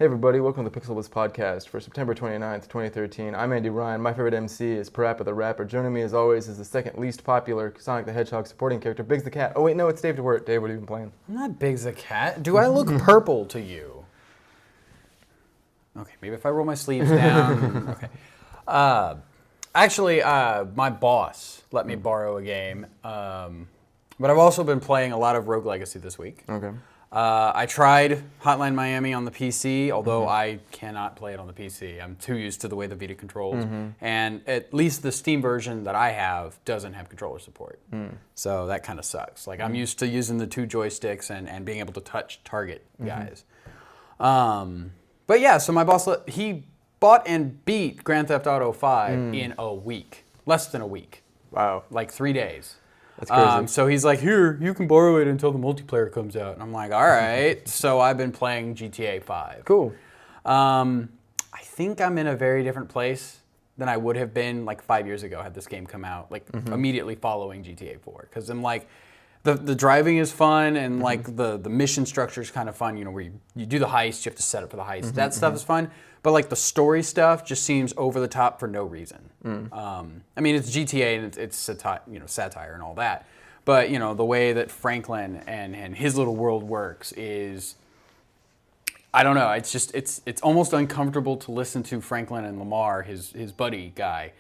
Hey everybody, welcome to the Pixelblips podcast for September 29th, 2013. I'm Andy Ryan. My favorite MC is Parappa the Rapper. Joining me as always is the second least popular Sonic the Hedgehog supporting character, Biggs the Cat. Oh wait, no, it's Dave DeWirt. Dave, what have you been playing? I'm not Biggs the Cat. Do I look purple to you? Okay, maybe if I roll my sleeves down. Okay. Actually, my boss let me borrow a game. But I've also been playing a lot of Rogue Legacy this week. Okay. I tried Hotline Miami on the PC, although I cannot play it on the PC. I'm too used to the way the Vita controls. And at least the Steam version that I have doesn't have controller support. So that kind of sucks. Like, I'm used to using the two joysticks and being able to touch target guys. But yeah, so my boss, he bought and beat Grand Theft Auto 5 in a week. Less than a week. Wow. Like 3 days. That's crazy. So he's like, here, you can borrow it until the multiplayer comes out. And I'm like, all right. So I've been playing GTA 5. Cool. I think I'm in a very different place than I would have been like 5 years ago had this game come out, like immediately following GTA 4. Because I'm like, the driving is fun and like the mission structure is kind of fun, you know, where you do the heist, you have to set up for the heist. That stuff is fun. But like the story stuff just seems over the top for no reason. I mean, it's GTA and it's satire and all that. But you know, the way that Franklin and his little world works is, I don't know. It's just it's almost uncomfortable to listen to Franklin and Lamar, his buddy guy,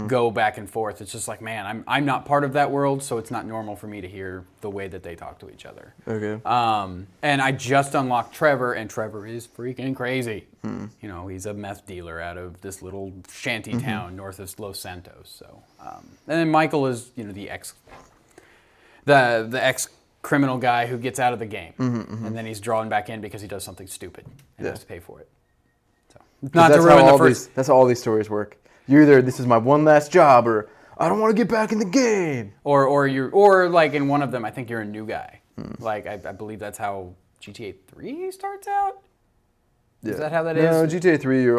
go back and forth. It's just like, man, I'm not part of that world, so it's not normal for me to hear the way that they talk to each other. Okay. And I just unlocked Trevor, and Trevor is freaking crazy. You know, he's a meth dealer out of this little shanty town north of Los Santos. So, and then Michael is, you know, the ex criminal guy who gets out of the game, and then he's drawn back in because he does something stupid and has to pay for it. So, not to ruin the first. That's how all these stories work. You're either this is my one last job, or I don't want to get back in the game. Or like in one of them, I think you're a new guy. Like I believe that's how GTA 3 starts out. Yeah. Is that how that is? No, GTA 3, you've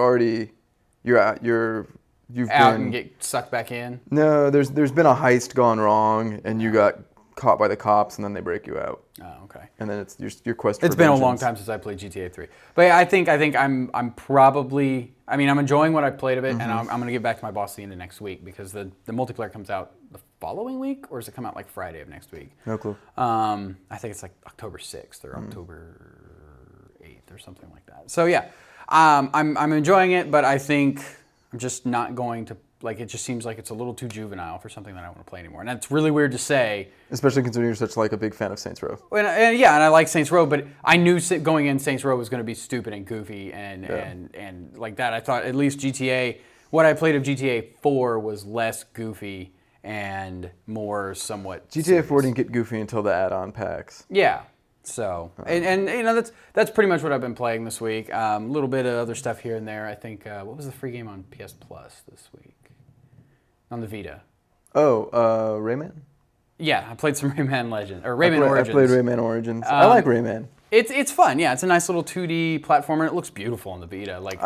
out been and get sucked back in. No, there's been a heist gone wrong, and you got caught by the cops, and then they break you out. Oh, okay. And then it's your quest. It's been a long time since I played GTA 3, but yeah, I think I'm probably. I mean, I'm enjoying what I played of it, and I'm going to get back to my boss at the end of next week because the multiplayer comes out the following week, or does it come out like Friday of next week? No clue. I think it's like October 6th or October 8th or something like that. So yeah, I'm enjoying it, but I think I'm just not going to. Like, it just seems like it's a little too juvenile for something that I want to play anymore. And that's really weird to say. Especially considering you're such like a big fan of Saints Row. And I like Saints Row, but I knew going in Saints Row was going to be stupid and goofy and like that. I thought at least GTA, what I played of GTA 4 was less goofy and more somewhat GTA 4 didn't get goofy until the add-on packs. Yeah. So, and you know, that's pretty much what I've been playing this week. A little bit of other stuff here and there. I think, what was the free game on PS Plus this week? On the Vita. Oh, Rayman? Yeah, I played some Rayman Legends, or Rayman Origins. I played Rayman Origins. I like Rayman. It's fun, yeah. It's a nice little 2D platformer, and it looks beautiful on the Vita. Like,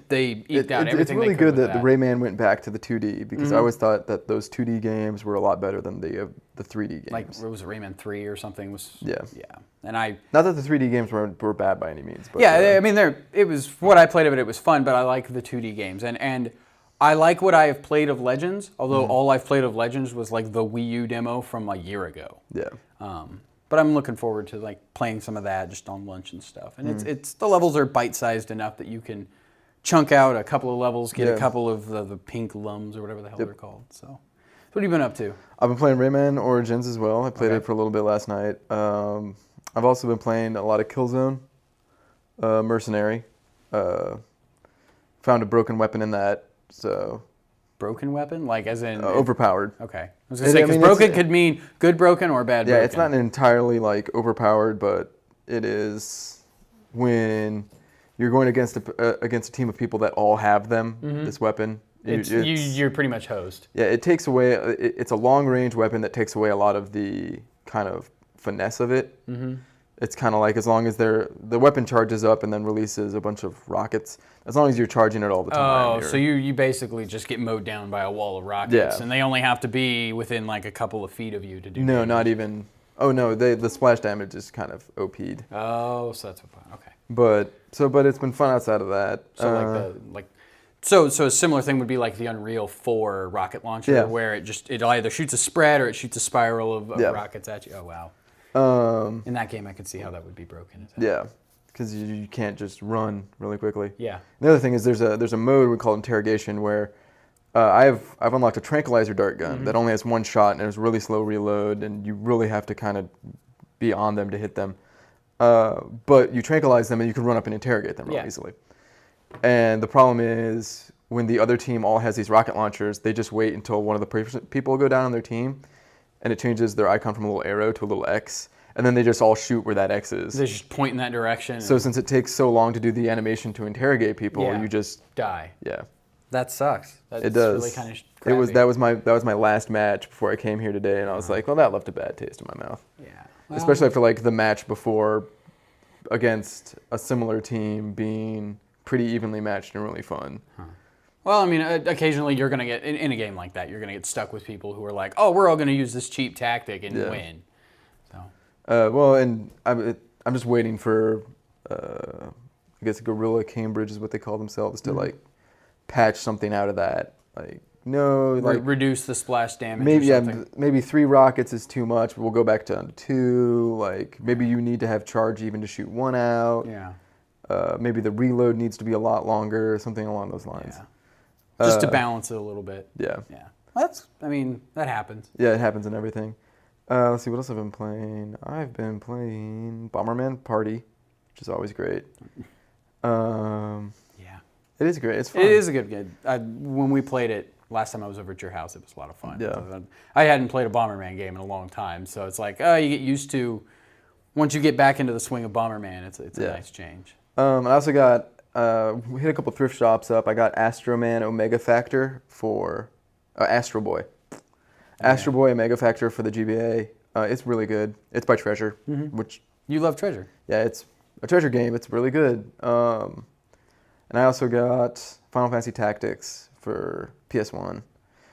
they eked out everything. It's really they could good with that the Rayman went back to the 2D, because I always thought that those 2D games were a lot better than the 3D games. Like, what was it, Rayman 3 or something? Yeah. And not that the 3D games were bad by any means. But, yeah, I mean, it was, what I played of it, it was fun, but I like the 2D games. And I like what I have played of Legends, although all I've played of Legends was like the Wii U demo from a year ago. Yeah. But I'm looking forward to like playing some of that just on lunch and stuff. And it's the levels are bite-sized enough that you can chunk out a couple of levels, get a couple of the pink lums or whatever the hell they're called. So what have you been up to? I've been playing Rayman Origins as well. I played it for a little bit last night. I've also been playing a lot of Killzone, Mercenary. Found a broken weapon in that. So, broken weapon, like as in overpowered. Okay, I was gonna say because broken could mean good broken or bad. Yeah, broken. it's not entirely like overpowered, but it is when you're going against a team of people that all have them. This weapon, you're pretty much hosed. Yeah, it takes away. It's a long range weapon that takes away a lot of the kind of finesse of it. It's kind of like as long as the weapon charges up and then releases a bunch of rockets, as long as you're charging it all the time. Oh, so you basically just get mowed down by a wall of rockets, and they only have to be within like a couple of feet of you to do No, damage. not even. Oh no, the splash damage is kind of OP'd. Oh, so that's what. Okay. But it's been fun outside of that. So a similar thing would be like the Unreal 4 rocket launcher, where it either shoots a spread or it shoots a spiral of rockets at you. Oh wow! In that game, I could see how that would be broken. Yeah, because you can't just run really quickly. Yeah. The other thing is there's a mode we call interrogation where I've unlocked a tranquilizer dart gun that only has one shot and it's really slow reload, and you really have to kind of be on them to hit them. But you tranquilize them and you can run up and interrogate them real easily. And the problem is when the other team all has these rocket launchers, they just wait until one of the people go down on their team, and it changes their icon from a little arrow to a little X, and then they just all shoot where that X is. They just point in that direction. So since it takes so long to do the animation to interrogate people, you just die. Yeah. That sucks. It does. Really kind of crappy. That was my last match before I came here today, and I was like, well, that left a bad taste in my mouth. Yeah. Well, especially after like the match before against a similar team being pretty evenly matched and really fun. Huh. Well, I mean, occasionally you're going to get, in a game like that, you're going to get stuck with people who are like, oh, we're all going to use this cheap tactic and win. So. Well, and I'm just waiting for, I guess Guerrilla Cambridge is what they call themselves, to like patch something out of that. Like, no, like reduce the splash damage or something. Maybe 3 rockets is too much, but we'll go back down to 2. Like, maybe you need to have charge even to shoot 1 out. Yeah. Maybe the reload needs to be a lot longer, something along those lines. Yeah. Just to balance it a little bit. Yeah. Yeah. That happens. Yeah, it happens in everything. Let's see, what else I've been playing? I've been playing Bomberman Party, which is always great. Yeah. It is great. It's fun. It is a good game. When we played it, last time I was over at your house, it was a lot of fun. Yeah. I hadn't played a Bomberman game in a long time, so it's like, you get used to, once you get back into the swing of Bomberman, it's a nice change. I also got, we hit a couple thrift shops up. I got Astro Man Omega Factor for, Astro Boy. Astro Boy Omega Factor for the GBA. It's really good. It's by Treasure, which... You love Treasure. Yeah, it's a Treasure game. It's really good. And I also got Final Fantasy Tactics for PS1,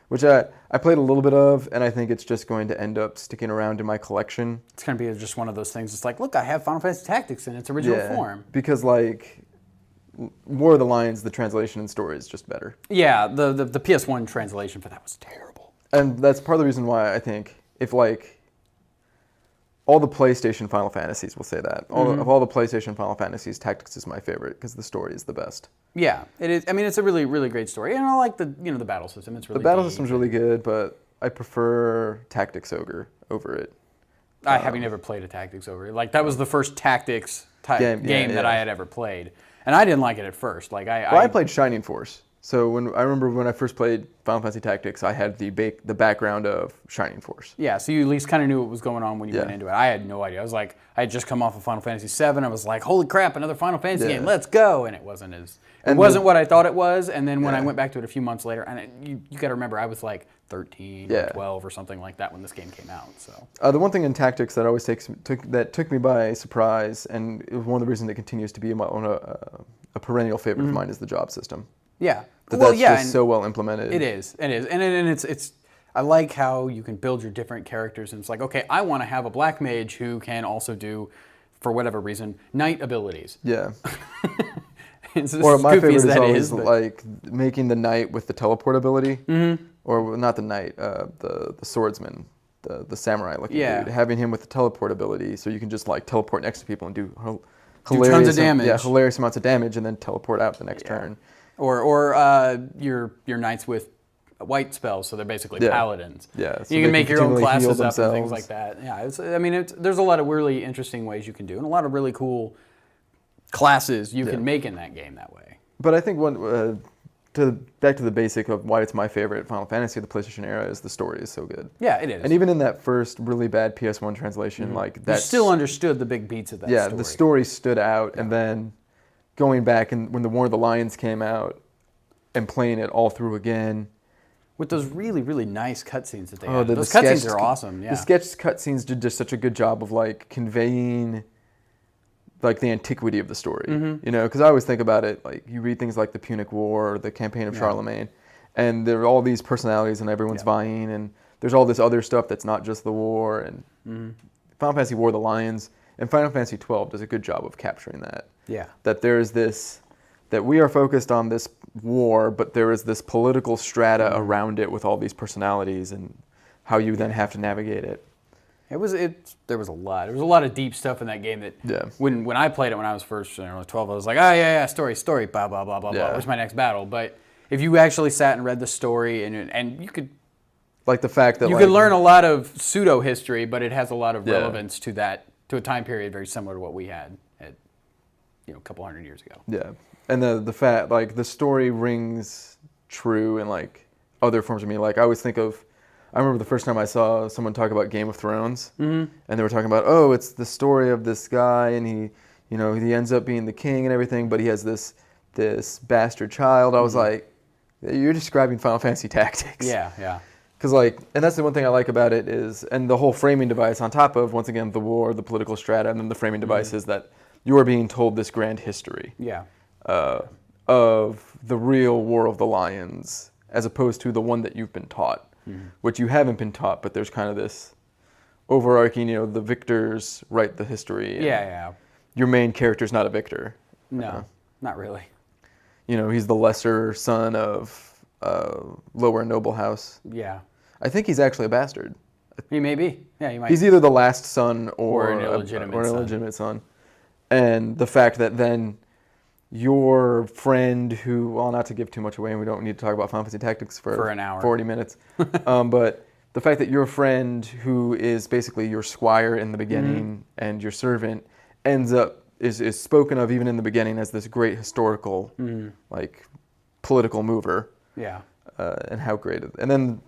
which I played a little bit of, and I think it's just going to end up sticking around in my collection. It's going to be just one of those things. It's like, look, I have Final Fantasy Tactics in its original form. Because, like, War of the Lions, the translation and story is just better. Yeah, the PS1 translation for that was terrible. And that's part of the reason why I think if, like, all the PlayStation Final Fantasies will say that. Of all the PlayStation Final Fantasies, Tactics is my favorite because the story is the best. Yeah, it is. I mean, it's a really, really great story, and I like the battle system. It's really the battle system's really good, but I prefer Tactics Ogre over it. Having never played a Tactics Ogre, like that was the first Tactics game that I had ever played, and I didn't like it at first. Like I played Shining Force. So I remember when I first played Final Fantasy Tactics, I had the background of Shining Force. Yeah, so you at least kind of knew what was going on when you went into it. I had no idea. I had just come off of Final Fantasy VII. I was like, holy crap, another Final Fantasy game, let's go! And it wasn't what I thought it was. And then when I went back to it a few months later, and you got to remember, I was like 13 or 12 or something like that when this game came out. So the one thing in Tactics that always took me by surprise, and it was one of the reasons it continues to be a perennial favorite of mine, is the job system. Yeah. That's just so well implemented. It is, and it's. I like how you can build your different characters, and it's like, okay, I want to have a black mage who can also do, for whatever reason, knight abilities. Yeah. Or my favorite is always like making the knight with the teleport ability, or not the knight, the swordsman, the samurai looking dude, having him with the teleport ability, so you can just like teleport next to people and do tons of damage. Yeah, hilarious amounts of damage, and then teleport out the next turn. Or your knights with white spells, so they're basically paladins. Yeah, so you can make your own classes up and things like that. Yeah, there's a lot of really interesting ways you can do, and a lot of really cool classes you can make in that game that way. But I think back to the basic of why it's my favorite Final Fantasy of the PlayStation era is the story is so good. Yeah, it is. And even in that first really bad PS1 translation, like that, you still understood the big beats of that story. Yeah, the story stood out, and then going back and when the War of the Lions came out and playing it all through again. With those really, really nice cutscenes that they had. Those cutscenes are awesome, yeah. The sketch cutscenes did just such a good job of like conveying like the antiquity of the story. You know, because I always think about it, like you read things like the Punic War or the Campaign of Charlemagne, and there are all these personalities and everyone's vying, and there's all this other stuff that's not just the war. And Final Fantasy War of the Lions And Final Fantasy 12 does a good job of capturing that. Yeah. That there is this, that we are focused on this war, but there is this political strata around it with all these personalities and how you then have to navigate it. There was a lot. There was a lot of deep stuff in that game that when I played it when I was first 12, I was like, oh yeah, story, blah blah blah blah blah. Where's my next battle? But if you actually sat and read the story and you could, like the fact that you could learn a lot of pseudo history, but it has a lot of relevance to a time period very similar to what we had at a couple hundred years ago. Yeah, and the fact like the story rings true in like other forms of media. Like I always think of. I remember the first time I saw someone talk about Game of Thrones, and they were talking about, oh, it's the story of this guy, and he ends up being the king and everything, but he has this bastard child. I was like, you're describing Final Fantasy Tactics. Yeah. Because and that's the one thing I like about it is, and the whole framing device on top of, once again, the war, the political strata, and then the framing device is that you are being told this grand history of the real War of the Lions, as opposed to the one that you've been taught. Which you haven't been taught, but there's kind of this overarching, the victors write the history. Yeah. Your main character's not a victor. No, not really. He's the lesser son of lower noble house. Yeah. I think he's actually a bastard. He may be. Yeah, he might. He's either the last son or an illegitimate son. And the fact that then your friend who, well, not to give too much away, and we don't need to talk about Final Fantasy Tactics for an hour, 40 minutes, but the fact that your friend who is basically your squire in the beginning and your servant is spoken of even in the beginning as this great historical, political mover. Yeah. And how great and then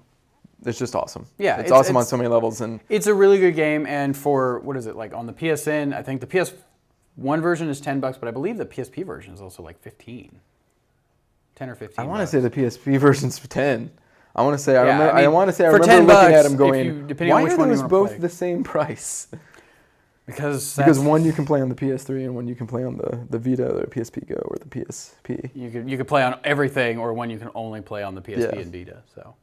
it's just awesome. Yeah. It's awesome on so many levels. And it's a really good game, and for, what is it, like on the PSN, I think the PS1 version is $10, but I believe the PSP version is also like 10 or 15. I want to say the PSP version's 10. I want to say I remember for looking $10, at them going, depending why on which are one those you both play? the same price? Because one you can play on the PS3 and one you can play on the Vita or PSP Go or the PSP. You could play on everything, or one you can only play on the PSP and Vita. So.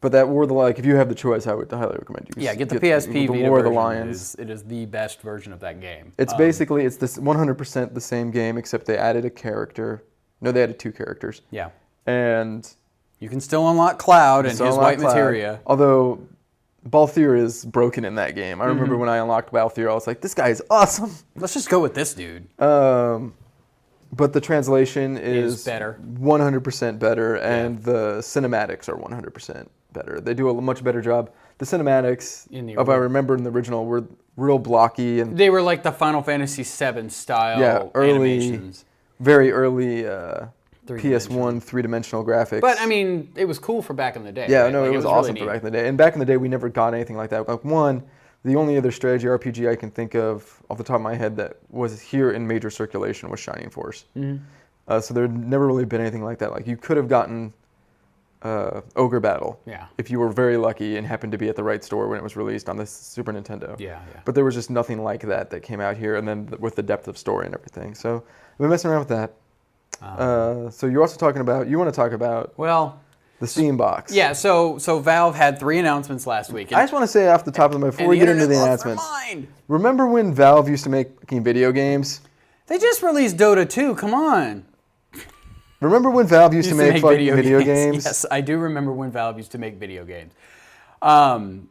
But that War of the if you have the choice, I would highly recommend you. Get the PSP Vita War of the version. Lions. It is the best version of that game. It's basically it's this 100% the same game, except they added a character. No, they added 2 characters. Yeah. And you can still unlock Cloud and his white materia. Although Balthier is broken in that game. I remember when I unlocked Balthier, I was like, this guy is awesome. Let's just go with this dude. But the translation is better. 100% better, and the cinematics are 100% better. They do a much better job. The cinematics, if I remember in the original, were real blocky. And they were like the Final Fantasy VII style animations. Very early PS1 three-dimensional graphics. But, I mean, it was cool for back in the day. Yeah, right? no, it was awesome really for back in the day. And back in the day, we never got anything like that. The only other strategy RPG I can think of off the top of my head that was here in major circulation was Shining Force. So there had never really been anything like that. Like you could have gotten Ogre Battle if you were very lucky and happened to be at the right store when it was released on the Super Nintendo. Yeah. But there was just nothing like that came out here, and then with the depth of story and everything. So I've been messing around with that. So you're also you want to talk about the Steam box. Yeah, so Valve had 3 announcements last week. I just want to say off the top of the before we get into the announcements. Remember when Valve used to make video games? They just released Dota 2, come on. Remember when Valve used to make video games? Yes, I do remember when Valve used to make video games. Well,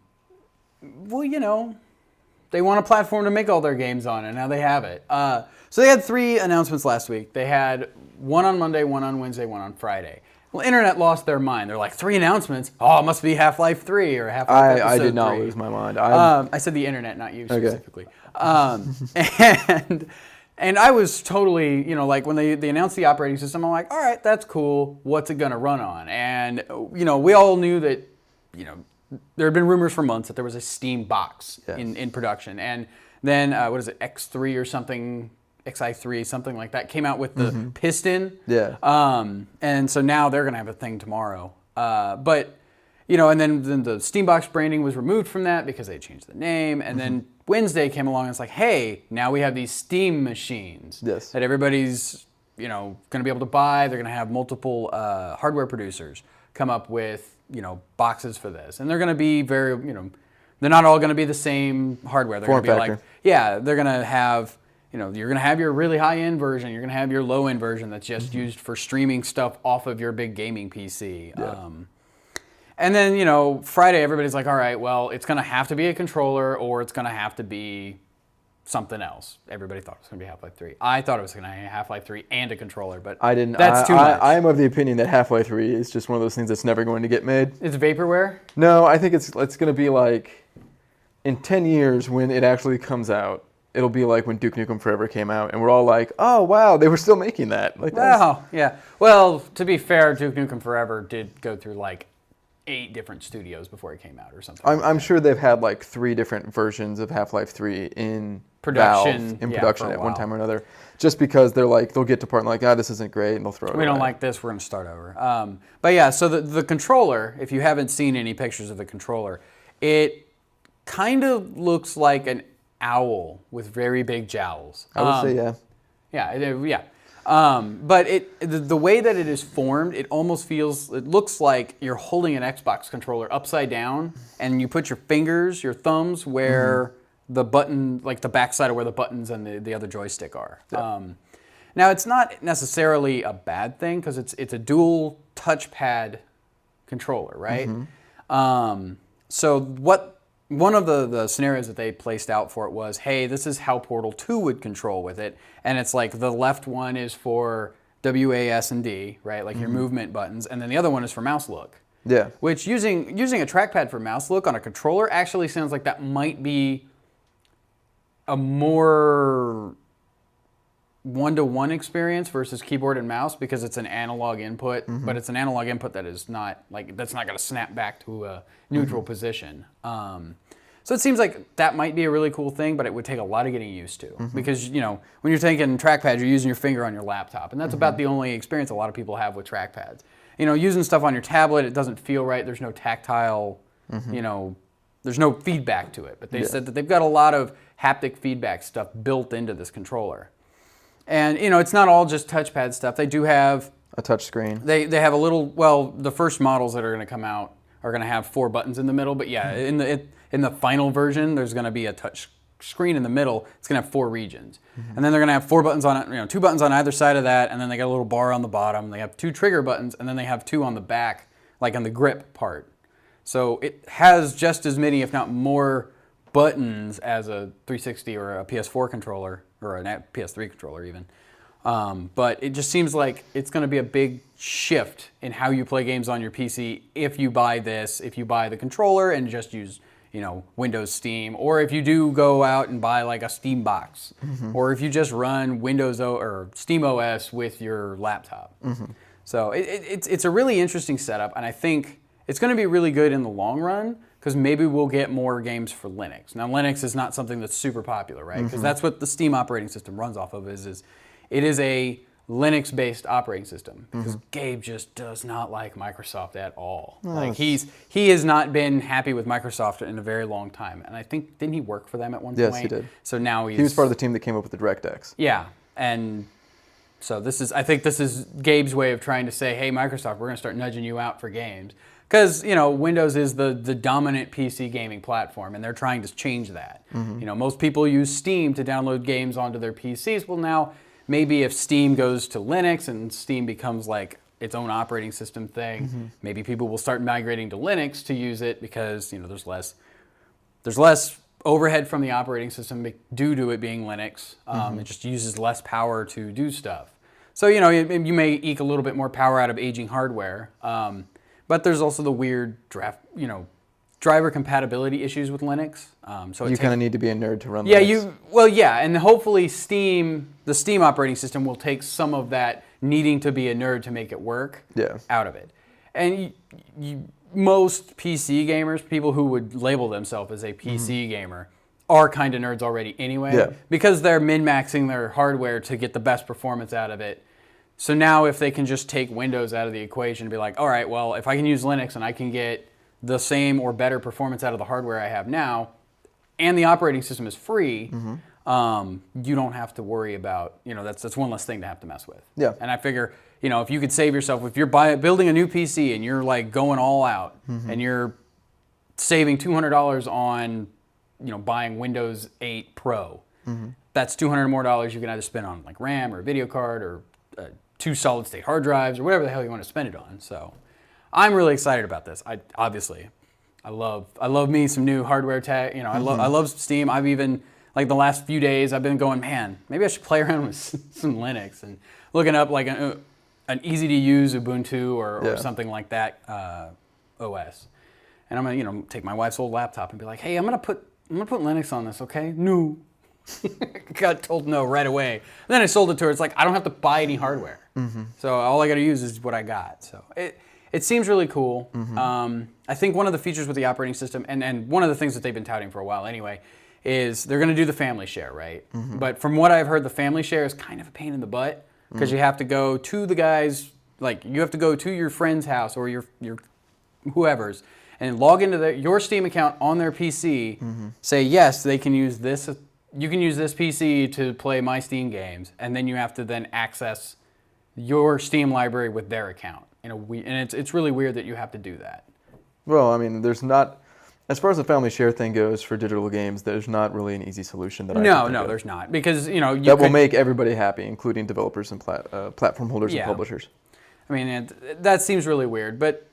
they want a platform to make all their games on, and now they have it. So they had 3 announcements last week. They had one on Monday, one on Wednesday, one on Friday. Well, Internet lost their mind. They're like, 3 announcements? Oh, it must be Half-Life 3 or Half-Life Episode 3. I did not lose my mind. I said the Internet, not you specifically. And I was totally, when they announced the operating system, I'm like, all right, that's cool. What's it going to run on? And, we all knew that, there had been rumors for months that there was a Steam box in production. And then, X3 or something, XI3, something like that, came out with the piston. Yeah. And so now they're going to have a thing tomorrow. But, and then the Steambox branding was removed from that because they changed the name. And then Wednesday came along and it's like, hey, now we have these Steam machines that everybody's, going to be able to buy. They're going to have multiple hardware producers come up with, boxes for this. And they're going to be very, they're not all going to be the same hardware. They're going to be factor. like, yeah, they're going to have, you're going to have your really high-end version. You're going to have your low-end version that's just used for streaming stuff off of your big gaming PC. Yeah. And then, Friday, everybody's like, all right, well, it's going to have to be a controller or it's going to have to be something else. Everybody thought it was going to be Half-Life 3. I thought it was going to be Half-Life 3 and a controller, but I didn't. That's too much. I am of the opinion that Half-Life 3 is just one of those things that's never going to get made. It's vaporware? No, I think it's going to be like, in 10 years when it actually comes out, it'll be like when Duke Nukem Forever came out, and we're all like, oh, wow, they were still making that. Like, wow, yeah. Well, to be fair, Duke Nukem Forever did go through like 8 different studios before it came out or something. I'm sure they've had like 3 different versions of Half-Life 3 in production, production at one time or another, just because they're like, they'll get to part and like, this isn't great, and they'll throw it away. We don't like this, we're going to start over. But yeah, so the controller, if you haven't seen any pictures of the controller, it kind of looks like an owl with very big jowls. I would say, yeah. Yeah. But the way that it is formed, it looks like you're holding an Xbox controller upside down, and you put your fingers, your thumbs, where the button, like the backside of where the buttons and the other joystick are. Yeah. Now, it's not necessarily a bad thing because it's a dual touchpad controller, right? So one of the scenarios that they placed out for it was, hey, this is how Portal 2 would control with it. And it's like the left one is for W, A, S, and D, right? Like your movement buttons. And then the other one is for mouse look. Yeah. Which using a trackpad for mouse look on a controller actually sounds like that might be a more one-to-one experience versus keyboard and mouse because it's an analog input, but it's an analog input that is not that's not going to snap back to a neutral position. So it seems like that might be a really cool thing, but it would take a lot of getting used to because when you're taking trackpads, you're using your finger on your laptop, and that's about the only experience a lot of people have with trackpads. Using stuff on your tablet, it doesn't feel right. There's no tactile, there's no feedback to it. But they said that they've got a lot of haptic feedback stuff built into this controller. And, it's not all just touchpad stuff. They do have a touch screen. They have a little, the first models that are going to come out are going to have 4 buttons in the middle. But yeah, in the final version, there's going to be a touch screen in the middle. It's going to have 4 regions. And then they're going to have 4 buttons on it, 2 buttons on either side of that. And then they got a little bar on the bottom. They have 2 trigger buttons. And then they have 2 on the back, like on the grip part. So it has just as many, if not more, buttons as a 360 or a PS4 controller, or a PS3 controller even. But it just seems like it's going to be a big shift in how you play games on your PC if you buy the controller and just use Windows Steam, or if you do go out and buy like a Steam box, or if you just run Windows or Steam OS with your laptop. So it's a really interesting setup, and I think it's going to be really good in the long run because maybe we'll get more games for Linux. Now, Linux is not something that's super popular, right? Because that's what the Steam operating system runs off of. Is it is a Linux-based operating system because Gabe just does not like Microsoft at all. Like he has not been happy with Microsoft in a very long time, and I think didn't he work for them at one point? Yes, he did. So now he was part of the team that came up with the DirectX. Yeah, and so I think this is Gabe's way of trying to say, hey, Microsoft, we're going to start nudging you out for games. Because, Windows is the dominant PC gaming platform, and they're trying to change that. Most people use Steam to download games onto their PCs. Well, now, maybe if Steam goes to Linux and Steam becomes like its own operating system thing, maybe people will start migrating to Linux to use it because, there's less overhead from the operating system due to it being Linux. It just uses less power to do stuff. So, you may eke a little bit more power out of aging hardware. But there's also the weird driver compatibility issues with Linux. So you kind of need to be a nerd to run. Yeah, Linux. and hopefully the Steam operating system will take some of that needing to be a nerd to make it work out of it. And most PC gamers, people who would label themselves as a PC gamer, are kind of nerds already anyway, because they're min-maxing their hardware to get the best performance out of it. So now if they can just take Windows out of the equation and be like, all right, well, if I can use Linux and I can get the same or better performance out of the hardware I have now, and the operating system is free, you don't have to worry about, that's one less thing to have to mess with. Yeah. And I figure, if you could save yourself, if you're building a new PC and you're like going all out and you're saving $200 on, buying Windows 8 Pro. That's $200 more you can either spend on like RAM or a video card or 2 solid state hard drives or whatever the hell you want to spend it on. So I'm really excited about this. I love me some new hardware tech. I love Steam. I've even, like the last few days, I've been going, man, maybe I should play around with some Linux and looking up like an easy to use Ubuntu or something like that OS. And I'm gonna take my wife's old laptop and be like, hey, I'm gonna put Linux on this, okay? No. Got told no right away. And then I sold it to her. It's like I don't have to buy any hardware. So all I got to use is what I got. So it seems really cool. I think one of the features with the operating system, and one of the things that they've been touting for a while anyway, is they're going to do the family share, right? But from what I've heard, the family share is kind of a pain in the butt because you have to go to the guys, like you have to go to your friend's house or your whoever's and log into your Steam account on their PC, say yes, they can use this. You can use this PC to play my Steam games, and then you have to then access your Steam library with their account. And it's really weird that you have to do that. Well, I mean, there's not, as far as the family share thing goes for digital games, there's not really an easy solution that I can think of. There's not, because will make everybody happy, including developers and platform holders and publishers. I mean, that seems really weird, but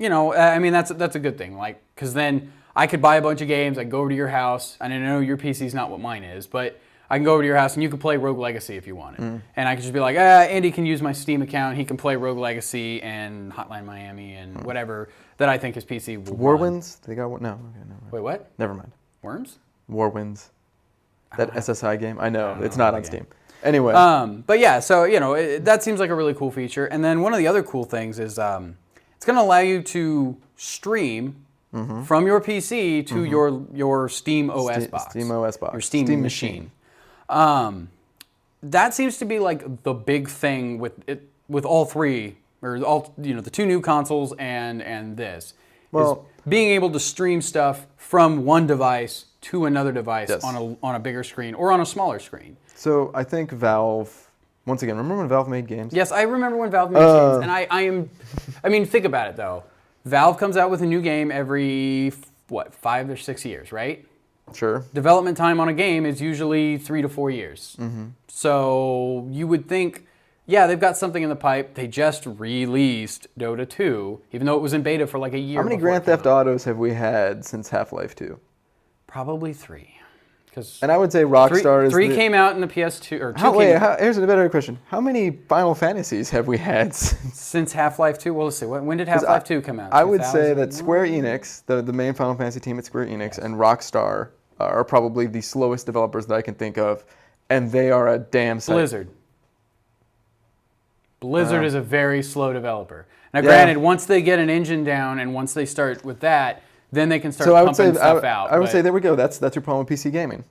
I mean, that's a good thing, like, because then I could buy a bunch of games, I can go over to your house, and I know your PC's not what mine is, but I can go over to your house and you can play Rogue Legacy if you wanted. And I could just be like, Andy can use my Steam account, he can play Rogue Legacy and Hotline Miami and whatever that I think his PC will Warwinds? They got one? No. Okay, never mind. Wait, what? Never mind. Worms? Warwinds. That SSI game? I know, it's not on Steam. Anyway. But yeah, so, that seems like a really cool feature. And then one of the other cool things is it's going to allow you to stream from your PC to your Steam OS box. Steam OS box. Your Steam machine. That seems to be like the big thing with all three, or all the 2 new consoles and this. Well, is being able to stream stuff from one device to another device on a bigger screen or on a smaller screen. So I think Valve, once again, remember when Valve made games? Yes, I remember when Valve made games, and I mean, think about it though. Valve comes out with a new game every 5 or 6 years, right? Sure. Development time on a game is usually 3 to 4 years. So you would think, yeah, they've got something in the pipe. They just released Dota 2, even though it was in beta for like a year. How many Grand Theft Autos have we had since Half-Life 2? Probably 3. And I would say Rockstar is 3 came out in the PS2 or 2. Here's a better question. How many Final Fantasies have we had since Half-Life 2? Well, let's see. When did Half-Life 2 come out? I would say that Square Enix, the main Final Fantasy team at Square Enix, and Rockstar are probably the slowest developers that I can think of, and they are a damn sight. Blizzard is a very slow developer. Now, granted, once they get an engine down and once they start with that, then they can start pumping stuff out. I would say there we go. That's your problem with PC gaming.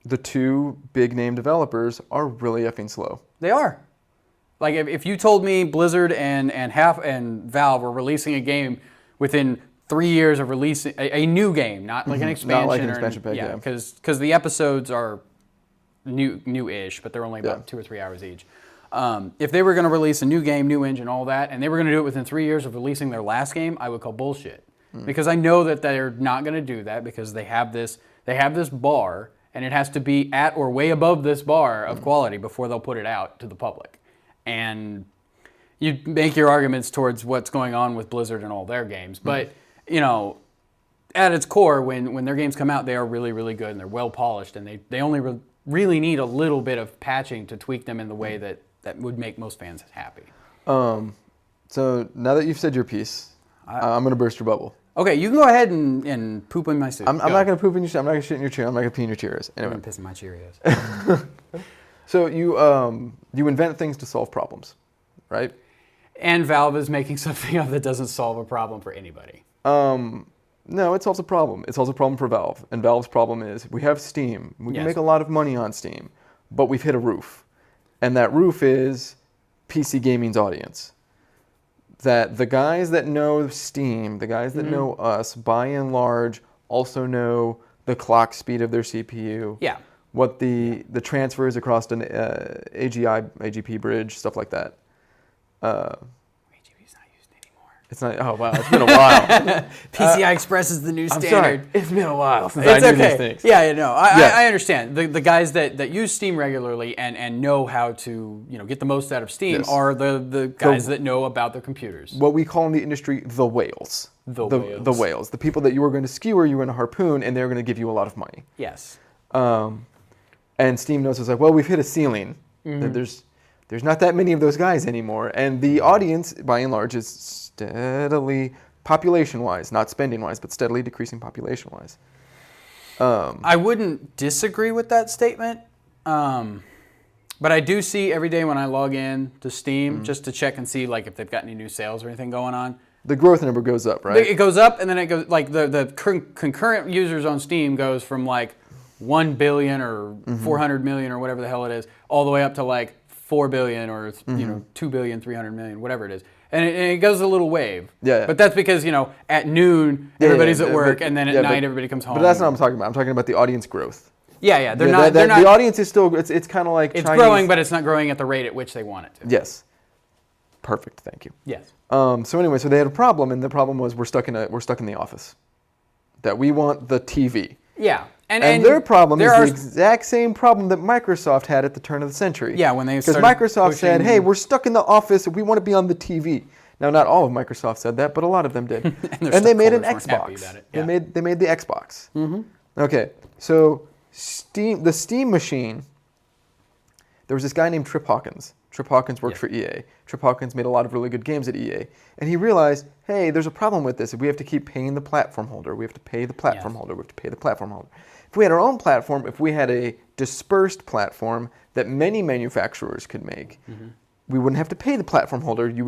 The 2 big name developers are really effing slow. They are. Like if you told me Blizzard and Valve were releasing a game within 3 years of releasing a new game, not like an expansion. Not like an expansion pack, yeah. Because the episodes are new-ish, but they're only about 2 or 3 hours each. If they were going to release a new game, new engine, all that, and they were going to do it within 3 years of releasing their last game, I would call bullshit. Because I know that they're not going to do that because they have this bar, and it has to be at or way above this bar of quality before they'll put it out to the public. And you make your arguments towards what's going on with Blizzard and all their games, but at its core, when their games come out, they are really, really good and they're well polished, and they only really need a little bit of patching to tweak them in the way that would make most fans happy. So now that you've said your piece, I'm going to burst your bubble. Okay, you can go ahead and poop in my soup. I'm not going to poop in your soup. I'm not going to shit in your chair. I'm not going to pee in your Cheerios. Anyway. I'm pissing my Cheerios. So you invent things to solve problems, right? And Valve is making something up that doesn't solve a problem for anybody. No, it solves a problem. It solves a problem for Valve. And Valve's problem is we have Steam. We can make a lot of money on Steam, but we've hit a roof. And that roof is PC gaming's audience. That the guys that know Steam, the guys that know us, by and large, also know the clock speed of their CPU. Yeah. What the transfer is across an AGP bridge, stuff like that. AGP's not used anymore. It's not. Oh wow, it's been a while. PCI Express is the new I'm standard. sorry. It's been a while since It's I knew okay. these things. Yeah, no, I understand. The guys that use Steam regularly and know how to get the most out of Steam Yes. are the guys that know about their computers. What we call in the industry the whales. The The whales. The people that you are going to skewer, you're going to harpoon, and they're going to give you a lot of money. Yes. And Steam knows it's like, well, we've hit a ceiling. There's not that many of those guys anymore, and the audience, by and large, is steadily, population-wise, not spending-wise, but steadily decreasing population-wise. I wouldn't disagree with that statement, but I do see every day when I log in to Steam just to check and see like if they've got any new sales or anything going on. The growth number goes up, right? It goes up, and then it goes like the concurrent users on Steam goes from like 1 billion or 400 million or whatever the hell it is, all the way up to like 4 billion or 2 billion 300 million, whatever it is. And it goes a little wave. Yeah. But that's because, at noon, everybody's at work, and then at night, everybody comes home. But that's not what I'm talking about. I'm talking about the audience growth. Yeah. They're not. The audience is still, it's kind of like it's Chinese. growing, but it's not growing at the rate at which they want it to. Yes. Perfect. Thank you. Yes. So anyway, so they had a problem, and the problem was we're stuck in the office. That we want the TV. Yeah. And their problem is the exact same problem that Microsoft had at the turn of the century. Yeah, when they started Because Microsoft said, pushing- hey, we're stuck in the office, we want to be on the TV. Now, not all of Microsoft said that, but a lot of them did. and they made an Xbox. Yeah. They made the Xbox. Okay, so the Steam machine, there was this guy named Trip Hawkins. Trip Hawkins worked for EA. Trip Hawkins made a lot of really good games at EA. And he realized, hey, there's a problem with this. If we have to keep paying the platform holder, we have to pay the platform holder, we have to pay the platform holder. If we had our own platform, if we had a dispersed platform that many manufacturers could make, we wouldn't have to pay the platform holder. You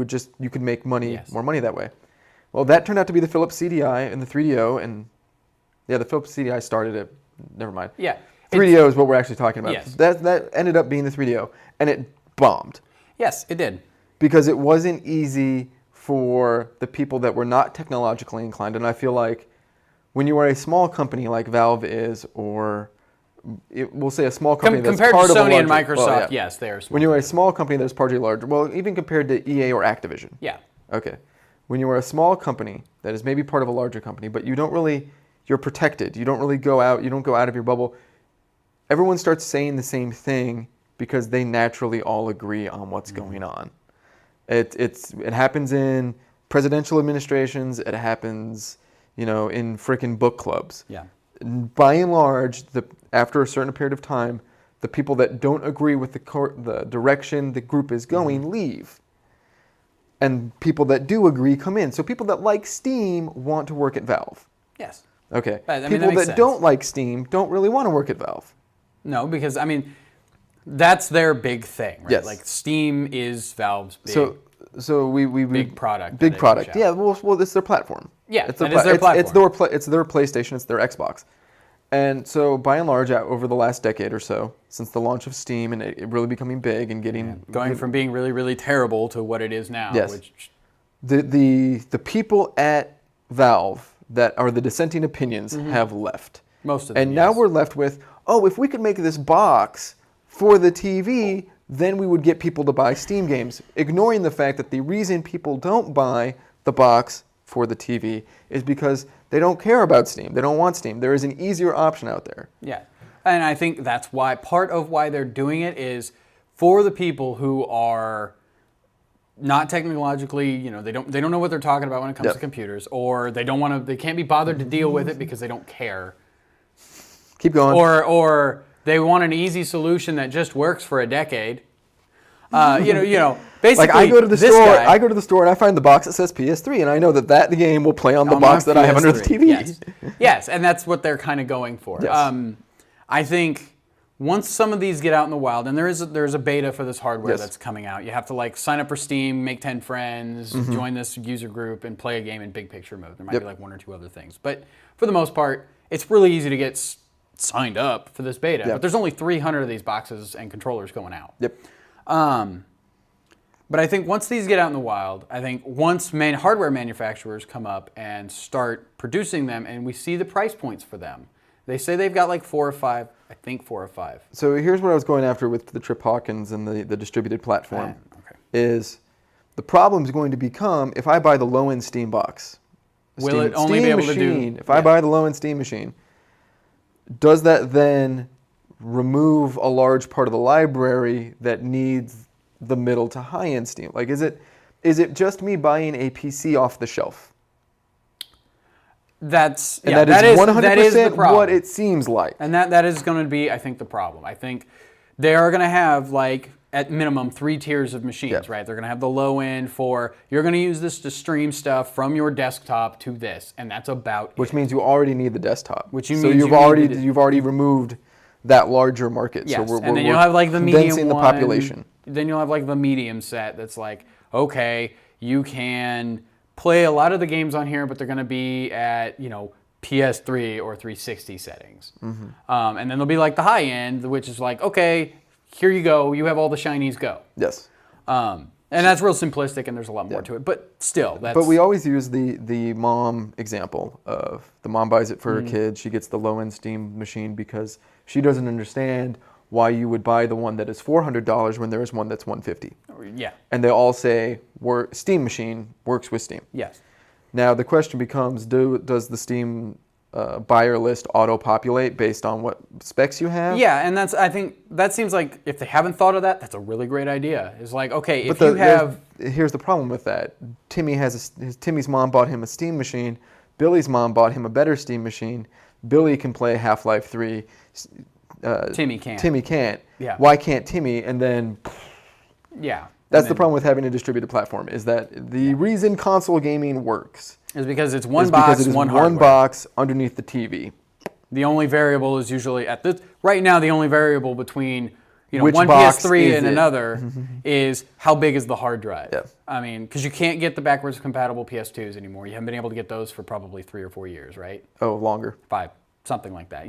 could make money, more money that way. Well, that turned out to be the Philips CDI and the 3DO, and the Philips CDI started it. Never mind. Yeah. 3DO is what we're actually talking about. Yes. That ended up being the 3DO, and it bombed. Yes, it did. Because it wasn't easy for the people that were not technologically inclined, and I feel like when you are a small company like Valve is, or we'll say a small company that's compared part to of a Sony and larger, Microsoft, yes, they are small. When you are a small company that's part of a larger, well, even compared to EA or Activision. Yeah. Okay. When you are a small company that is maybe part of a larger company, but you're protected. You don't really go out. You don't go out of your bubble. Everyone starts saying the same thing because they naturally all agree on what's going on. It happens in presidential administrations. It happens, in frickin' book clubs. Yeah. By and large, after a certain period of time, the people that don't agree with the direction the group is going leave. And people that do agree come in. So people that like Steam want to work at Valve. Yes. Okay. People that don't like Steam don't really want to work at Valve. No, because that's their big thing, right? Yes. Like Steam is Valve's big. So we big product. Big product. Yeah. Well, it's their platform. Yeah, it's their platform. It's their PlayStation. It's their Xbox. And so, by and large, over the last decade or so, since the launch of Steam and it really becoming big and going from being really, really terrible to what it is now. Yes. Which, the people at Valve that are the dissenting opinions have left. Most of them. And now we're left with, if we could make this box for the TV, then we would get people to buy Steam games, ignoring the fact that the reason people don't buy the box for the TV is because they don't care about Steam. They don't want Steam. There is an easier option out there. Yeah. And I think that's why, part of why they're doing it is for the people who are not technologically, they don't know what they're talking about when it comes to computers, or they can't be bothered to deal with it because they don't care. Keep going. Or they want an easy solution that just works for a decade. Basically, like I go to the store and I find the box that says PS3, and I know that game will play on the box that I have under the TV. Yes, and that's what they're kind of going for. Yes. I think once some of these get out in the wild, and there's a beta for this hardware that's coming out. You have to sign up for Steam, make 10 friends, join this user group, and play a game in big picture mode. There might be one or two other things, but for the most part, it's really easy to get signed up for this beta. But there's only 300 of these boxes and controllers going out. Yep. But I think once these get out in the wild, once hardware manufacturers come up and start producing them, and we see the price points for them, they say they've got 4 or 5. I think 4 or 5. So here's what I was going after with the Trip Hawkins and the distributed platform. Okay. Is The problem is going to become if I buy the low-end Steam box. Will it only be able to do? If I buy the low-end Steam machine, does that then remove a large part of the library that needs the middle to high-end Steam? Like, is it just me buying a PC off the shelf? That is 100% what it seems like. And that is going to be, I think, the problem. I think they are going to have, like, at minimum 3 tiers of machines, right? They're going to have the low end for, you're going to use this to stream stuff from your desktop to this, and that's about Which means you already need the desktop. You've already removed that larger market. Yes, So and then you'll have like the medium condensing the population. Then you'll have like the medium set that's like, okay, you can play a lot of the games on here, but they're going to be at, PS3 or 360 settings. Mm-hmm. And then there'll be like the high end, which is like, okay, here you go. You have all the shinies, go. Yes. And that's real simplistic, and there's a lot more to it. But still, that's... But we always use the mom example of the mom buys it for her kid. She gets the low-end Steam machine because she doesn't understand why you would buy the one that is $400 when there is one that's $150. Yeah. And they all say, Steam machine works with Steam. Yes. Now, the question becomes, does the Steam buyer list auto-populate based on what specs you have? Yeah, and I think that seems like if they haven't thought of that, that's a really great idea. It's like, okay, if you have... Here's the problem with that. Timmy's mom bought him a Steam machine. Billy's mom bought him a better Steam machine. Billy can play Half-Life 3. Timmy can't. Timmy can't. Yeah. Why can't Timmy? And then... Yeah. That's the problem with having a distributed platform, is that the reason console gaming works is because it's one box, one hardware. One box underneath the TV. The only variable is usually right now the only variable between Which one box PS3 is and it? another is how big is the hard drive. Yeah. I mean, because you can't get the backwards compatible PS2s anymore. You haven't been able to get those for probably 3 or 4 years, right? Oh, longer. 5, something like that.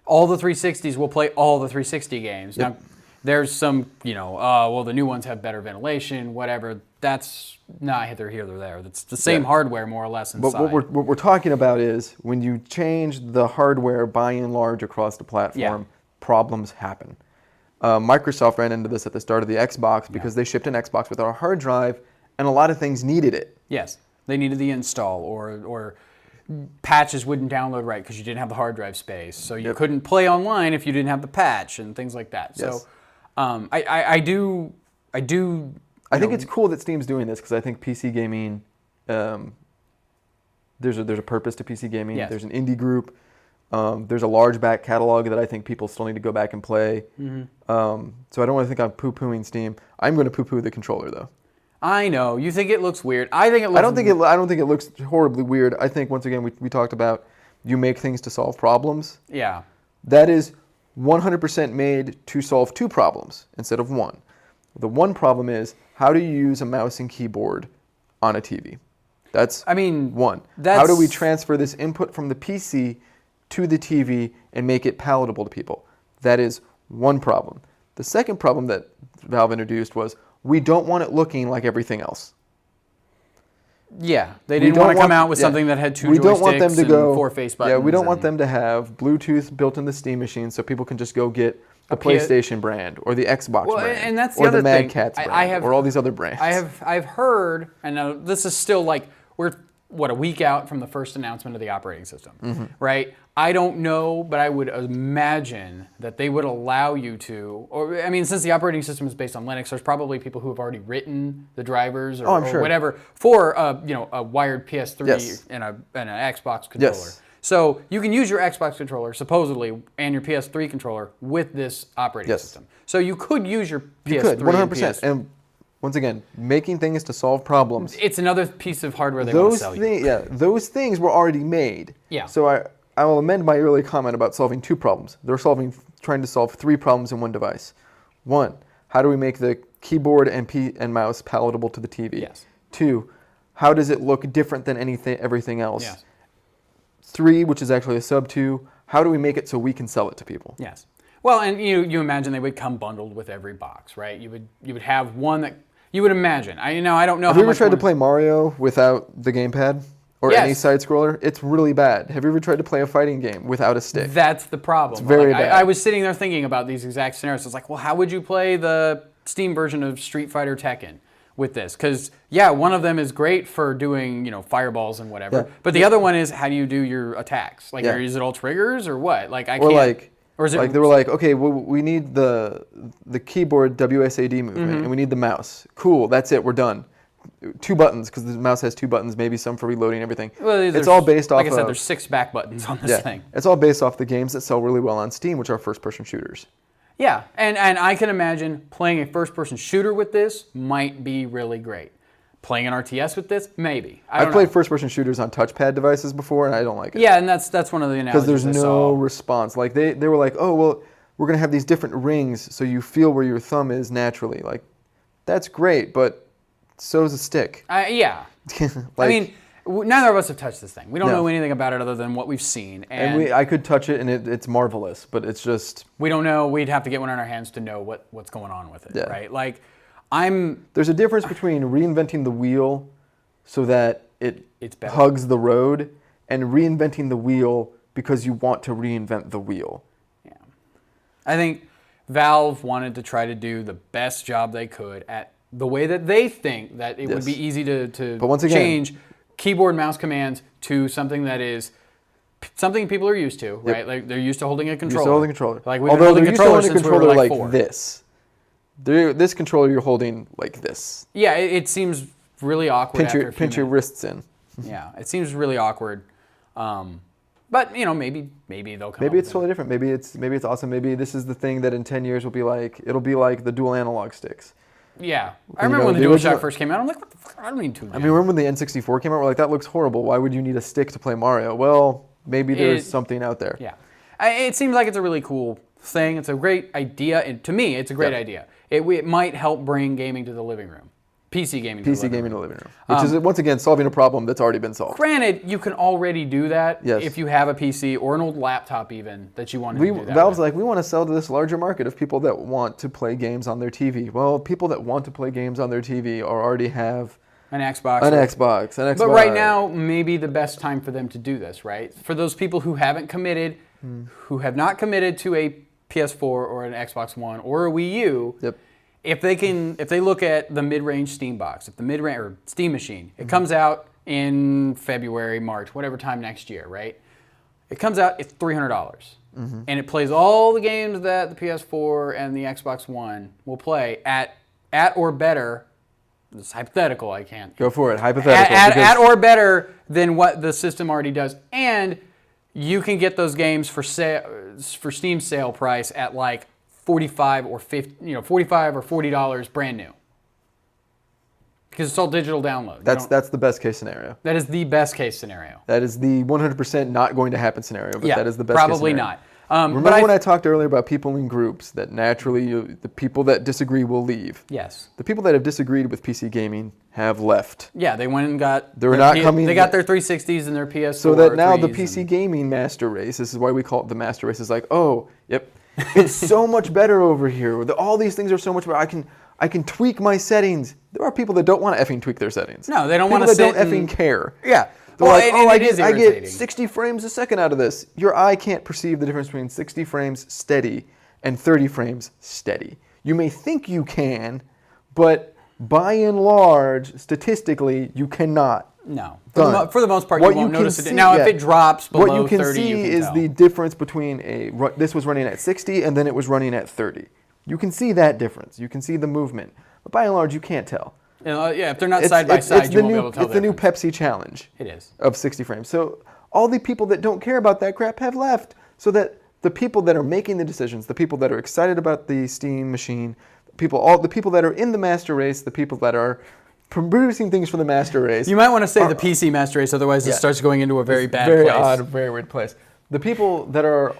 All the 360s will play all the 360 games. Yep. Now, there's some, the new ones have better ventilation, whatever. That's not either here or there. That's the same hardware, more or less, inside. But what we're talking about is when you change the hardware by and large across the platform, problems happen. Microsoft ran into this at the start of the Xbox because they shipped an Xbox without a hard drive, and a lot of things needed it. Yes, they needed the install, or patches wouldn't download right because you didn't have the hard drive space. So you couldn't play online if you didn't have the patch and things like that. Yes. So I think it's cool that Steam's doing this because I think PC gaming, there's a purpose to PC gaming. Yes. There's an indie group. There's a large back catalog that I think people still need to go back and play. Mm-hmm. So I don't want to think I'm poo-pooing Steam. I'm going to poo-poo the controller though. I know you think it looks weird. I think it looks. I don't think it looks horribly weird. I think once again we talked about you make things to solve problems. Yeah. That is 100% made to solve 2 problems instead of 1. The one problem is, how do you use a mouse and keyboard on a TV? That's one. How do we transfer this input from the PC to the TV and make it palatable to people? That is one problem. The second problem that Valve introduced was, we don't want it looking like everything else. Yeah, they didn't want to come out with something that had 2 joysticks and 4 face buttons. Yeah, we don't want them to have Bluetooth built in the Steam machine so people can just go get the PlayStation brand or the Xbox brand and that's the or other the Mad thing. Catz brand or all these other brands. I've heard, and now this is still like, we're a week out from the first announcement of the operating system, right? I don't know, but I would imagine that they would allow you to, since the operating system is based on Linux, there's probably people who have already written the drivers or whatever for a wired PS3 and an Xbox controller. Yes. So you can use your Xbox controller, supposedly, and your PS3 controller with this operating system. So you could use your PS3 You could, 100%. and PS3. And once again, making things to solve problems. It's another piece of hardware they want to sell you. Yeah, those things were already made. Yeah. So I will amend my earlier comment about solving 2 problems. They're trying to solve 3 problems in one device. 1, how do we make the keyboard and mouse palatable to the TV? Yes. 2, how does it look different than everything else? Yes. 3, which is actually a sub 2, how do we make it so we can sell it to people? Yes. Well, and you imagine they would come bundled with every box, right? You would have one that you would imagine. I don't know. Have you ever tried to play Mario without the gamepad or any side scroller? It's really bad. Have you ever tried to play a fighting game without a stick? That's the problem. It's very bad. I was sitting there thinking about these exact scenarios. It's like, well, how would you play the Steam version of Street Fighter Tekken? with this, because one of them is great for doing fireballs and whatever, Yeah. but the other one is how do you do your attacks? Like, is it all triggers or what? Like I can't. Or is it like they were like, okay, well, we need the keyboard WSAD movement and we need the mouse. Cool, that's it, we're done. 2 buttons, because the mouse has 2 buttons, maybe some for reloading and everything. Well, it's all based off. Like I said, there's 6 back buttons on this thing. It's all based off the games that sell really well on Steam, which are first-person shooters. Yeah, and I can imagine playing a first-person shooter with this might be really great. Playing an RTS with this, maybe. I've played first-person shooters on touchpad devices before, and I don't like it. Yeah, and that's one of the analogies. Because there's no response. Like they were like, oh well, we're gonna have these different rings so you feel where your thumb is naturally. Like, that's great, but so is a stick. Yeah. I mean, neither of us have touched this thing. We don't know anything about it other than what we've seen. And I could touch it, and it's marvelous, but it's just... We don't know. We'd have to get one in our hands to know what's going on with it, right? Like, There's a difference between reinventing the wheel so that it's hugs the road and reinventing the wheel because you want to reinvent the wheel. Yeah. I think Valve wanted to try to do the best job they could at the way that they think that it would be easy to but once again, change keyboard mouse commands to something that is something people are used to, right? Like they're used to holding a controller. Used to holding a controller. Like we've been holding controllers since we were like 4. This. This controller you're holding like this. Yeah, it seems really awkward. Pinch your wrists in. Yeah, it seems really awkward. But maybe they'll come. Maybe it's totally different. Maybe it's awesome. Maybe this is the thing that in 10 years will be like. It'll be like the dual analog sticks. Yeah, I remember when the DualShock first came out. I'm like, what the fuck? I don't need 2. I mean, remember when the N64 came out? We're like, that looks horrible. Why would you need a stick to play Mario? Well, maybe there's something out there. Yeah, it seems like it's a really cool thing. It's a great idea, and to me, it's a great idea. It might help bring gaming to the living room. PC gaming to the living room. Which is, once again, solving a problem that's already been solved. Granted, you can already do that if you have a PC or an old laptop even that you want to do that Valve's with. like, we want to sell to this larger market of people that want to play games on their TV. Well, people that want to play games on their TV already have an Xbox. But right now, maybe the best time for them to do this, right? For those people who haven't committed, who have not committed to a PS4 or an Xbox One or a Wii U, if they look at the mid-range Steam box, if the mid-range or Steam machine, it comes out in February, March, whatever time next year, right? It comes out, it's $300, and it plays all the games that the PS4 and the Xbox One will play at or better. It's hypothetical. I can't go for it. Hypothetical. At or better than what the system already does, and you can get those games for Steam sale price at like $45 or $40 brand new. Because it's all digital download. That's the best case scenario. That is the best case scenario. That is the 100% not going to happen scenario, but that is the best probably case scenario. Not. Remember when I talked earlier about people in groups, that naturally the people that disagree will leave? Yes. The people that have disagreed with PC gaming have left. Yeah, they went and got They're not coming. They got their 360s and their PS4. So that now the PC gaming master race, this is why we call it the master race, is like, oh, yep, it's so much better over here. All these things are so much better. I can tweak my settings. There are people that don't want to effing tweak their settings. No, they don't want to sit People that don't effing care. Yeah. They're like, I get 60 frames a second out of this. Your eye can't perceive the difference between 60 frames steady and 30 frames steady. You may think you can, but by and large, statistically, you cannot. No. For the most part, you won't notice it. Now, if it drops below 30, what you can see is the difference between this was running at 60 and then it was running at 30. You can see that difference. You can see the movement. But by and large, you can't tell. If they're not side by side, you won't be able to tell. It's the new Pepsi challenge. It is. Of 60 frames. So all the people that don't care about that crap have left. So that the people that are making the decisions, the people that are excited about the Steam machine, all the people that are in the master race, the people that are producing things for the master race. You might want to say the PC master race, otherwise it starts going into a very bad place. Very odd, very weird place. The people that are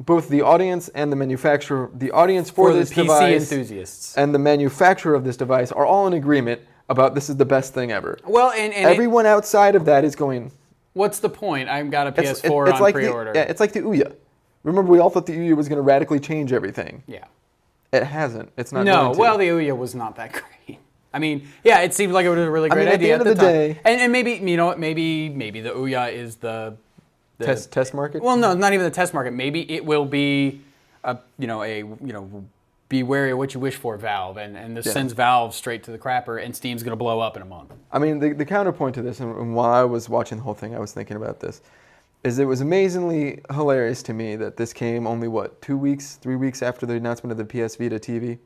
both the audience and the manufacturer, the audience for this the PC device enthusiasts and the manufacturer of this device are all in agreement about this is the best thing ever. Well, and everyone outside of that is going, what's the point? I've got a PS4 on like pre-order. It's like the Ouya. Remember, we all thought the Ouya was going to radically change everything. Yeah. It hasn't. It's not. No, well, the Ouya was not that great. I mean, yeah, it seemed like it was a really great idea at the end of the day. And maybe, you know what, maybe the Ouya is the test market? Well, no, not even the test market. Maybe it will be a be wary of what you wish for, Valve, and this sends Valve straight to the crapper, and Steam's going to blow up in a month. I mean, the counterpoint to this, and while I was watching the whole thing, I was thinking about this, is it was amazingly hilarious to me that this came only, 3 weeks after the announcement of the PS Vita TV?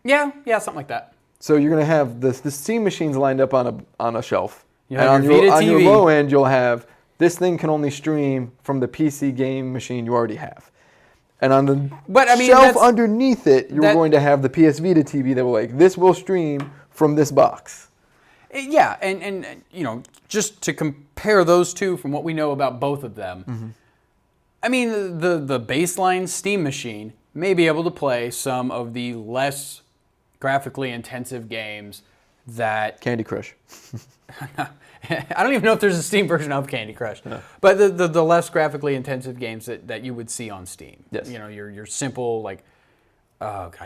Yeah, something like that. So you're going to have the Steam machines lined up on a shelf. You have your Vita on TV. your low end, you'll have, this thing can only stream from the PC game machine you already have. And on the shelf underneath it, you're going to have the PS Vita TV that will this will stream from this box. Yeah, and just to compare those two from what we know about both of them, I mean, the baseline Steam machine may be able to play some of the less graphically intensive games that... Candy Crush. I don't even know if there's a Steam version of Candy Crush. No. But the less graphically intensive games that you would see on Steam. Yes. Your simple,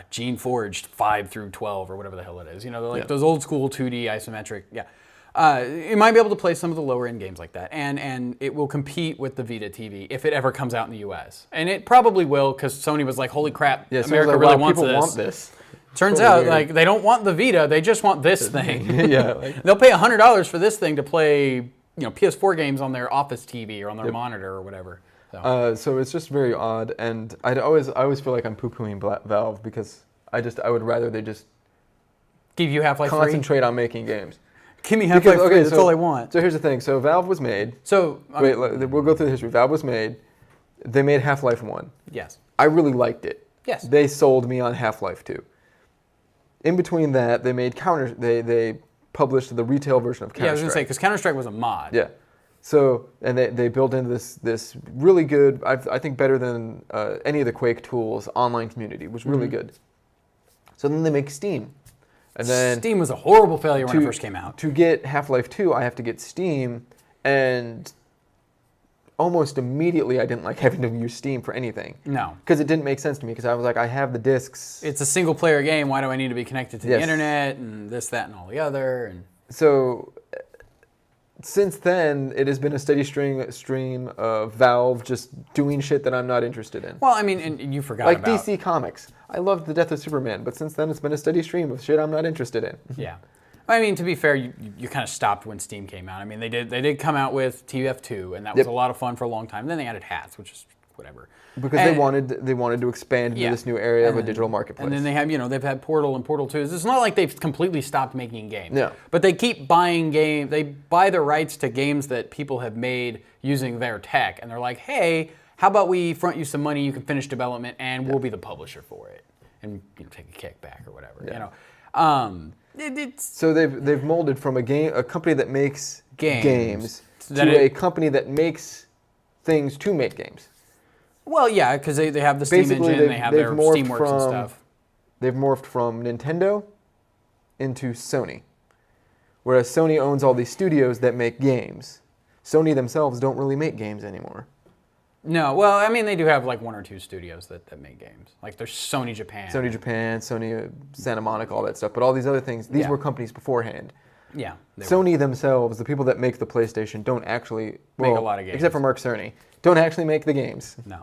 Gene Forged 5 through 12 or whatever the hell it is. Those old school 2D isometric, it might be able to play some of the lower end games like that. And it will compete with the Vita TV if it ever comes out in the US. And it probably will, because Sony was like, holy crap, America really wants people this. Want this. Turns out, they don't want the Vita, they just want this thing. They'll pay $100 for this thing to play, PS4 games on their Office TV or on their monitor or whatever. So it's just very odd, and I always feel like I'm poo-pooing Valve because I would rather they just give you Half-Life 3. Concentrate on making games. Give me Half-Life 3. That's all I want. So here's the thing. So Valve was made. We'll go through the history. Valve was made. They made Half-Life 1. Yes. I really liked it. Yes. They sold me on Half-Life 2. In between that, they made They published the retail version of Counter-Strike. Yeah, I was going to say, because Counter-Strike was a mod. Yeah. So, and they built into this really good, I think better than any of the Quake tools, online community. It was really good. So then they make Steam. And then Steam was a horrible failure when it first came out. To get Half-Life 2, I have to get Steam, and almost immediately I didn't like having to use Steam for anything. No. Because it didn't make sense to me, because I was like, I have the discs. It's a single player game, why do I need to be connected to the internet and this, that, and all the other? And so since then, it has been a steady stream of Valve just doing shit that I'm not interested in. Well, I mean, and you forgot about... Like DC Comics. I loved The Death of Superman, but since then it's been a steady stream of shit I'm not interested in. Yeah. I mean, to be fair, you kind of stopped when Steam came out. I mean, they did come out with TF2, and that was a lot of fun for a long time. Then they added hats, which is whatever. Because they wanted to expand into this new area of a digital marketplace. And then they have, they've had Portal and Portal 2. It's not like they've completely stopped making games. No. But they keep buying games. They buy the rights to games that people have made using their tech, and they're like, hey, how about we front you some money, you can finish development, and we'll be the publisher for it, and take a kickback or whatever. So they've molded from a company that makes games to a company that makes things to make games. Well, yeah, because they have the Steam engine, they have their Steamworks and stuff. They've morphed from Nintendo into Sony, whereas Sony owns all these studios that make games. Sony themselves don't really make games anymore. No, well, I mean, they do have like one or two studios that make games. Like there's Sony Japan. Sony Santa Monica, all that stuff. But all these other things, these were companies beforehand. Yeah. Sony themselves, the people that make the PlayStation, don't actually make a lot of games. Except for Mark Cerny, don't actually make the games. No.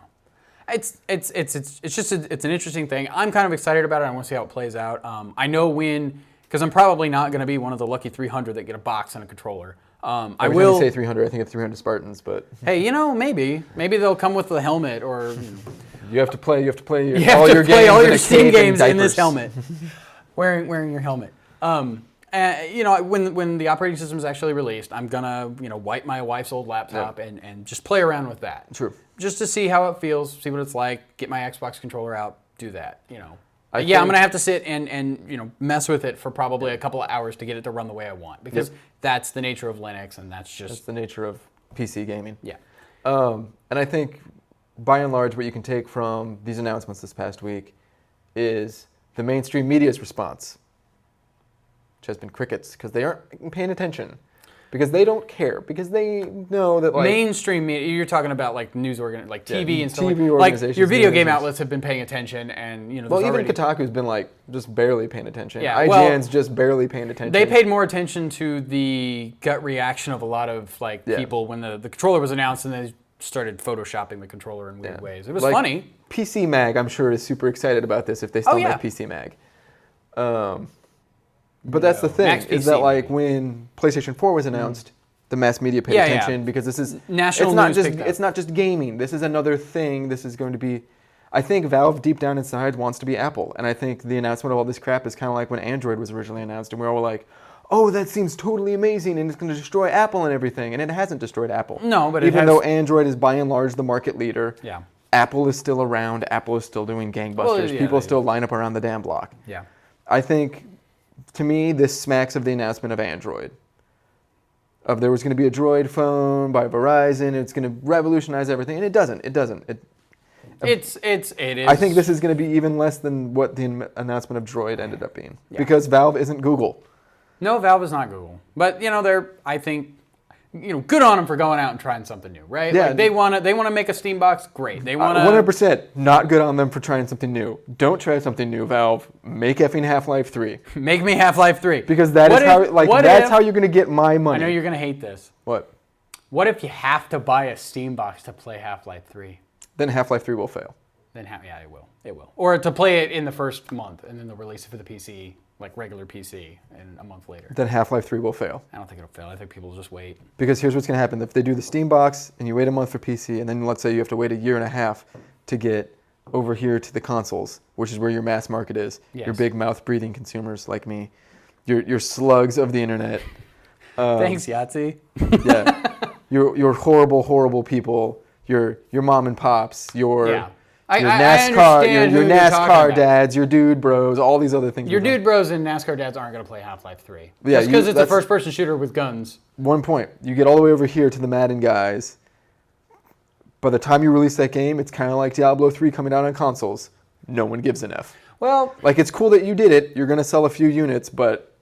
It's just it's an interesting thing. I'm kind of excited about it. I want to see how it plays out. I know because I'm probably not going to be one of the lucky 300 that get a box and a controller. I will say 300. I think it's 300 Spartans, but hey, maybe they'll come with the helmet or. You have to play all your Steam games in this helmet, wearing your helmet. When the operating system is actually released, I'm gonna wipe my wife's old laptop and just play around with that. True. Just to see how it feels, see what it's like. Get my Xbox controller out, do that. I'm gonna have to sit and mess with it for probably a couple of hours to get it to run the way I want because that's the nature of Linux and that's the nature of PC gaming. Yeah. And I think by and large, what you can take from these announcements this past week is the mainstream media's response, which has been crickets because they aren't paying attention. Because they don't care. Because they know that mainstream media. You're talking about like news like TV and stuff. TV organizations. Like your video game outlets have been paying attention, and even Kotaku's been just barely paying attention. Yeah, IGN's just barely paying attention. They paid more attention to the gut reaction of a lot of people when the controller was announced, and they started photoshopping the controller in weird ways. It was Like, funny. PC Mag, I'm sure, is super excited about this if they still yeah. make PC Mag. But that's the thing, Max is PC, that like maybe. when PlayStation 4 was announced, the mass media paid attention because this is National it's not news just picked up. it's not just gaming. This is another thing. This is going to be. I think Valve deep down inside wants to be Apple, and I think the announcement of all this crap is kind of like when Android was originally announced, and we were all like, "Oh, that seems totally amazing, and it's going to destroy Apple and everything," and it hasn't destroyed Apple. No, but even though Android is by and large the market leader, Yeah. Apple is still around. Apple is still doing gangbusters. Well, yeah, People they- still line up around the damn block. Yeah. I think, to me, this smacks of the announcement of Android. Of there was going to be a Droid phone by Verizon, it's going to revolutionize everything, and it doesn't. It doesn't. It It is. I think this is going to be even less than what the announcement of Droid ended up being. Yeah. Because Valve isn't Google. No, Valve is not Google. But, they're, I think, good on them for going out and trying something new, right? Yeah. Like they want to make a Steam box, great. They want to 100% not good on them for trying something new. Don't try something new, Valve. Make effing Half-Life 3. make me Half-Life 3. Because that's how you're going to get my I money. know you're going to hate this. What? What if you have to buy a Steam box to play Half-Life 3? Then Half-Life 3 will fail. Then it will. It will. Or to play it in the first month, and then they'll release it for the PC, like regular PC, and a month later. Then Half-Life 3 will fail. I don't think it'll fail. I think people will just wait. Because here's what's going to happen. If they do the Steam box and you wait a month for PC, and then let's say you have to wait a year and a half to get over here to the consoles, which is where your mass market is, Yes. your big mouth breathing consumers like me, your slugs of the internet. Thanks, Yahtzee. Yeah. your horrible, horrible people, your mom and pops, your I NASCAR, understand your who you're talking NASCAR about. dads, your dude bros, all these other things. Your dude bros and NASCAR dads aren't going to play Half-Life 3. Yeah, Just because it's a that's- first-person shooter with guns. One point. You get all the way over here to the Madden guys. By the time you release that game, it's kind of like Diablo 3 coming out on consoles. No one gives an F. Well, Like, it's cool that you did it. You're going to sell a few units, but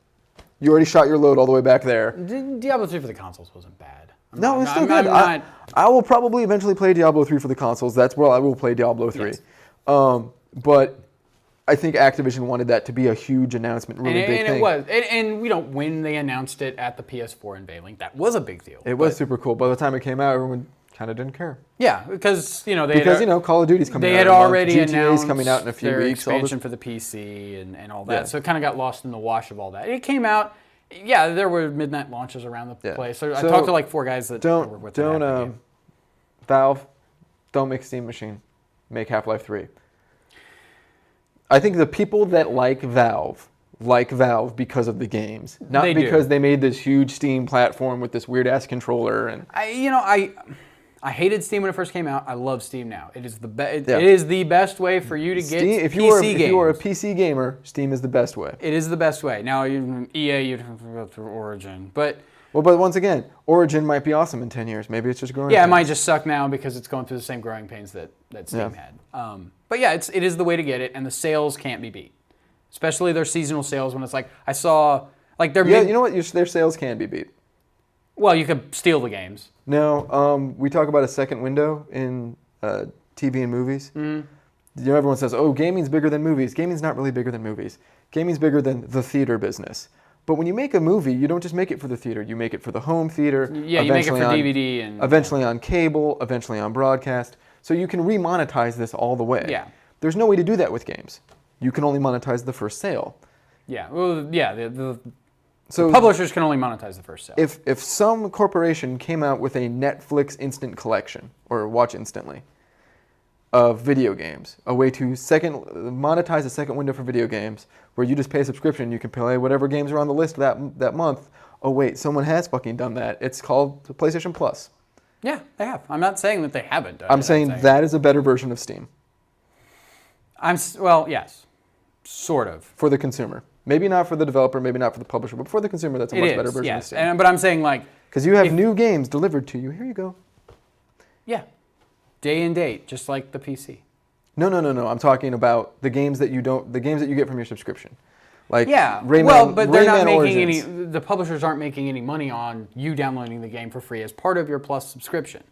you already shot your load all the way back there. Diablo 3 for the consoles wasn't bad. No, it's still good. I will probably eventually play Diablo 3 for the consoles. That's where I will play Diablo 3. Yes. But I think Activision wanted that to be a huge announcement, really big thing. It was. And when they announced it at the PS4 unveiling, that was a big deal. It was super cool. By the time it came out, everyone kind of didn't care. Yeah, because, Call of Duty's coming out. they had in a month. already GTA's announced coming out in a few their weeks. expansion for the PC and all that. Yeah. So it kind of got lost in the wash of all that. It came out. Yeah, there were midnight launches around the place. So I talked to like 4 guys that were with Valve, don't make Steam Machine. Make Half-Life 3. I think the people that like Valve because of the games, not because they made this huge Steam platform with this weird-ass controller. And I hated Steam when it first came out. I love Steam now. It is it is the best way for you to get Steam, if PC games. If you are a PC gamer, Steam is the best way. It is the best way. Now, EA, you'd have to go through Origin. But once again, Origin might be awesome in 10 years. Maybe it's just growing yeah, pains. it might just suck now because it's going through the same growing pains that Steam had. But yeah, it is the way to get it, and the sales can't be beat. Especially their seasonal sales when it's like, I saw, like their you know what? Their sales can be beat. Well, you could steal the games. No, we talk about a second window in TV and movies. Mm. Everyone says, "Oh, gaming's bigger than movies." Gaming's not really bigger than movies. Gaming's bigger than the theater business. But when you make a movie, you don't just make it for the theater. You make it for the home theater. Yeah, you make it for DVD and eventually on cable, eventually on broadcast. So you can remonetize this all the way. Yeah. There's no way to do that with games. You can only monetize the first sale. Yeah. Well, yeah. The So publishers can only monetize the first sale. If some corporation came out with a Netflix instant collection or watch instantly of video games, a way to monetize a second window for video games where you just pay a subscription, you can play whatever games are on the list that month. Oh wait, someone has fucking done that. It's called PlayStation Plus. Yeah, they have. I'm not saying that they haven't done I'm it. saying that is a better version of Steam. Well, yes. Sort of. For the consumer. Maybe not for the developer, maybe not for the publisher, but for the consumer, that's a much better version of Steam. But I'm saying like... Because you have new games delivered to you. Here you go. Yeah. Day and date, just like the PC. No. I'm talking about the games that you get from your subscription. Like Yeah. Rayman, but they're not making Origins. the publishers aren't making any money on you downloading the game for free as part of your Plus subscription.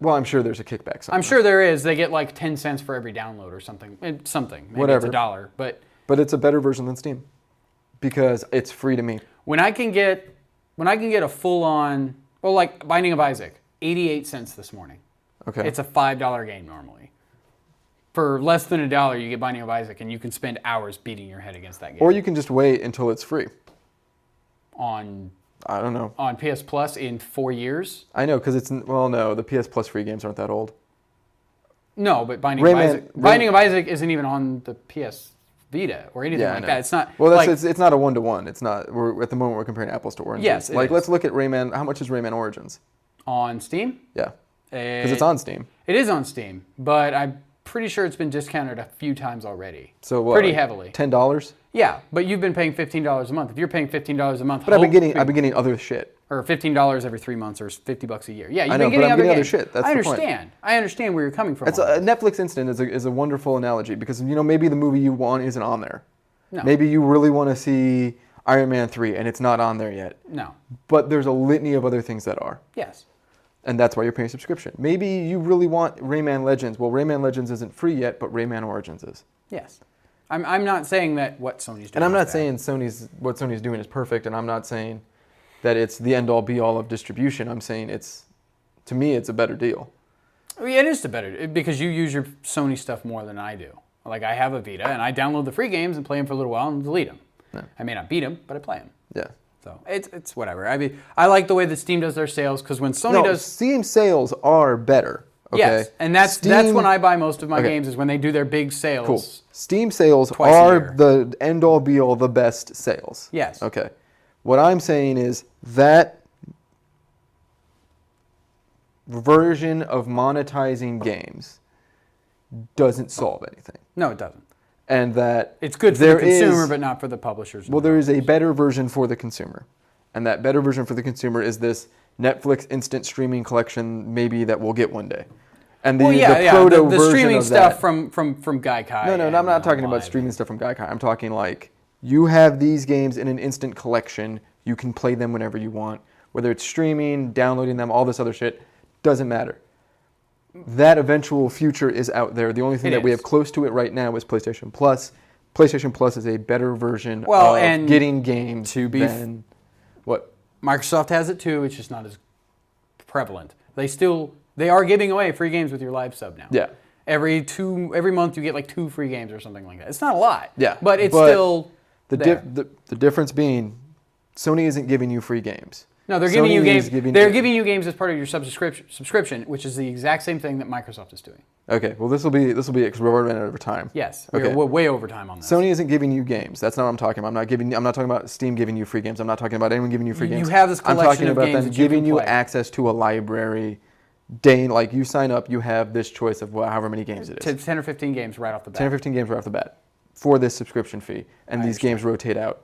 Well, I'm sure there's a kickback somewhere. I'm sure there is. They get like 10 cents for every download or something. Maybe Whatever. it's $1, but it's a better version than Steam because it's free to me. when I can get a full-on, like Binding of Isaac, 88 cents this morning. Okay. It's a $5 game normally. For less than $1, you get Binding of Isaac, and you can spend hours beating your head against that game. Or you can just wait until it's free. I don't know. On PS Plus in 4 years? I know, because no, the PS Plus free games aren't that old. No, but Binding of Isaac isn't even on the PS Vita or anything like that. It's not. Well, it's not a 1-to-1. It's not. At the moment we're comparing apples to oranges. Yes, let's look at Rayman. How much is Rayman Origins? On Steam? Yeah, because it's on Steam. It is on Steam, but I'm pretty sure it's been discounted a few times already. So what? Pretty heavily. $10? Yeah, but you've been paying $15 a month. If you're paying $15 a month, but I've been getting other shit. Or $15 every 3 months, or $50 a year. Yeah, you've I know, been getting other shit. That's I the point. understand. I understand where you're coming from. Netflix Instant is a wonderful analogy because maybe the movie you want isn't on there. No. Maybe you really want to see Iron Man 3 and it's not on there yet. No. But there's a litany of other things that are. Yes. And that's why you're paying a subscription. Maybe you really want Rayman Legends. Well, Rayman Legends isn't free yet, but Rayman Origins is. Yes. I'm not saying that what Sony's doing. And I'm not saying what Sony's doing is perfect, and I'm not saying that it's the end all be all of distribution. I'm saying to me it's a better deal. I mean, it is better because you use your Sony stuff more than I do. Like I have a Vita and I download the free games and play them for a little while and delete them. Yeah. I may not beat them, but I play them. Yeah. So it's whatever. I mean, I like the way that Steam does their sales because when Sony does Steam sales are better. Okay? Yes, and that's when I buy most of my games is when they do their big sales. Cool. Steam sales are the end all be all, the best sales. Yes. Okay. What I'm saying is that version of monetizing games doesn't solve anything. No, it doesn't. And that it's good for the consumer, but not for the publishers. Well, there is a better version for the consumer. And that better version for the consumer is this Netflix instant streaming collection maybe that we'll get one day. And the proto the version streaming of stuff that, from Gaikai. No, I'm not talking about streaming stuff from Gaikai. I'm talking like you have these games in an instant collection. You can play them whenever you want. Whether it's streaming, downloading them, all this other shit, doesn't matter. That eventual future is out there. The only thing that we have close to it right now is PlayStation Plus. PlayStation Plus is a better version of getting games than what? Microsoft has it too. It's just not as prevalent. They are giving away free games with your live sub now. Yeah. Every month you get like 2 free games or something like that. It's not a lot. Yeah. But it's still the difference being Sony isn't giving you free games. No, they're giving you games. They're giving you games as part of your subscription, which is the exact same thing that Microsoft is doing. Okay, well this will be it because we're already running out of time. Yes, we're way over time on this. Sony isn't giving you games. That's not what I'm talking about. I'm not talking about Steam giving you free games. I'm not talking about anyone giving you free games. You have this collection of games. I'm talking about them giving you access to a library. Like you sign up, you have this choice of however many games it is. 10 or 15 games right off the bat. 10 or 15 games right off the bat for this subscription fee, and these games rotate out.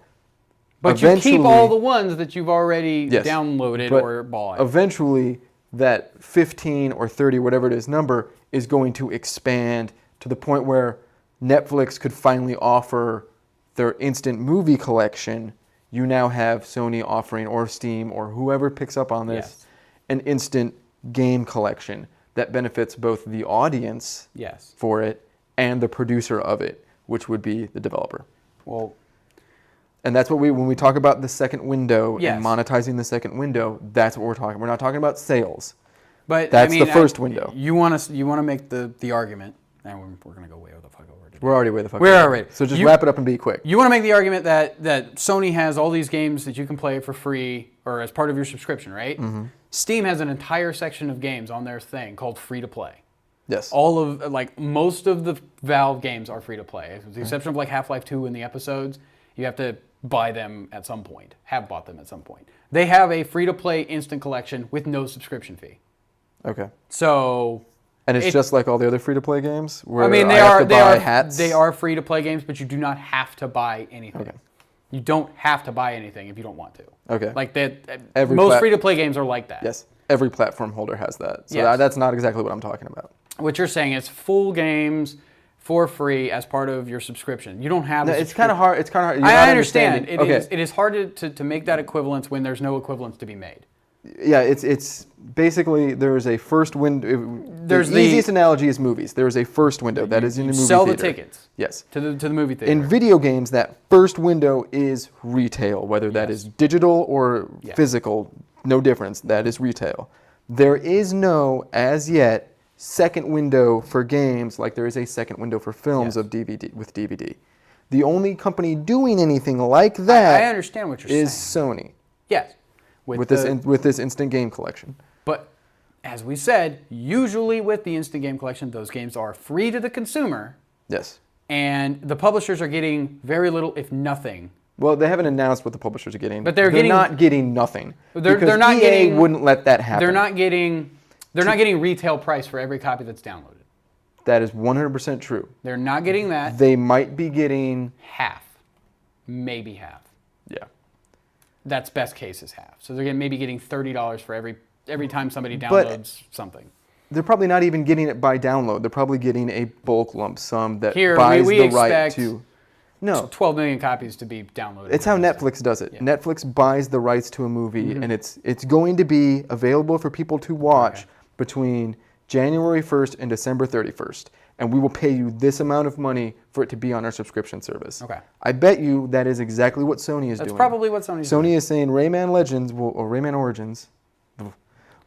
But you keep all the ones that you've already downloaded or bought. Eventually, that 15 or 30, whatever it is, number is going to expand to the point where Netflix could finally offer their instant movie collection. You now have Sony offering, or Steam, or whoever picks up on this, an instant game collection that benefits both the audience for it and the producer of it, which would be the developer. Well, and that's what when we talk about the second window and monetizing the second window, that's what we're talking. We're not talking about sales. But that's the first window. You want to make the argument, and we're going to go way the fuck over. We're already way the fuck over. We're already. So just wrap it up and be quick. You want to make the argument that Sony has all these games that you can play for free or as part of your subscription, right? Mm-hmm. Steam has an entire section of games on their thing called free to play. Yes. Most of the Valve games are free to play, with the exception of like Half-Life 2 and the episodes. You have to buy them at some point. Have bought them at some point. They have a free to play instant collection with no subscription fee. Okay. So. And it's just like all the other free to play games, where they are free to play games, but you do not have to buy anything. Okay. You don't have to buy anything if you don't want to. Okay. Like that. Most free to play games are like that. Yes. Every platform holder has that. So that's not exactly what I'm talking about. What you're saying is full games for free as part of your subscription. You don't have. It's kind of hard. It's kind of hard. I understand. It is hard to make that equivalence when there's no equivalence to be made. Yeah, it's basically there is a first window. The easiest analogy is movies. There is a first window that is in the movie theater. Sell the tickets. Yes. To the movie theater. In video games, that first window is retail, whether that is digital or physical, no difference. That is retail. There is no, as yet, second window for games like there is a second window for films Yes. of DVD. The only company doing anything like that I understand what you're is saying. Sony Yes. with this instant game collection. But as we said, usually with the instant game collection, those games are free to the consumer, Yes. and the publishers are getting very little, if nothing. Well, they haven't announced what the publishers are getting, But they're getting- not getting nothing. They're because not EA getting- wouldn't let that happen. They're not getting retail price for every copy that's downloaded. That is 100% true. They're not getting that. They might be getting Half, maybe half. yeah. That's best case is half. So they're maybe getting $30 for every time somebody But- downloads something. They're probably not even getting it by download. They're probably getting a bulk lump sum that Here, buys we the right expect to. No, 12 million copies to be downloaded. it's how Netflix does it. Yeah. Netflix buys the rights to a movie, and it's going to be available for people to watch Okay. between January 1st and December 31st. And we will pay you this amount of money for it to be on our subscription service. Okay. I bet you that is exactly what Sony is That's doing. probably what Sony's doing. Sony is saying Rayman Legends or Rayman Origins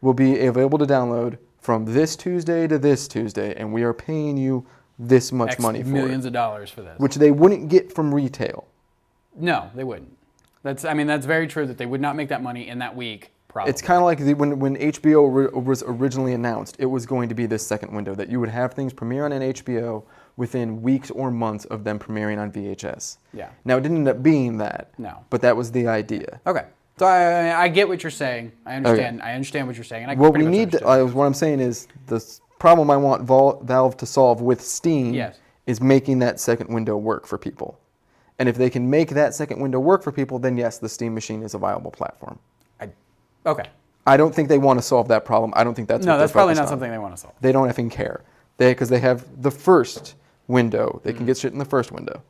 will be available to download from this Tuesday to this Tuesday, and we are paying you this much money for millions it, of dollars for this. which they wouldn't get from retail. No, they wouldn't. That's very true that they would not make that money in that week. Probably. It's kind of like when HBO was originally announced, it was going to be this second window, that you would have things premiere on an HBO within weeks or months of them premiering on VHS. Yeah. Now, it didn't end up being that. No. But that was the idea. Okay. So I get what you're saying. I understand. Okay. I understand what you're saying. And I What pretty we much need, understood. what I'm saying is, the problem I want Valve to solve with Steam Yes. is making that second window work for people. And if they can make that second window work for people, then yes, the Steam machine is a viable platform. Okay. I don't think they want to solve that problem. I don't think that's No, what that's they're probably focused not on. something they want to solve. They don't effing care. Because they have the first window. They can get shit in the first window.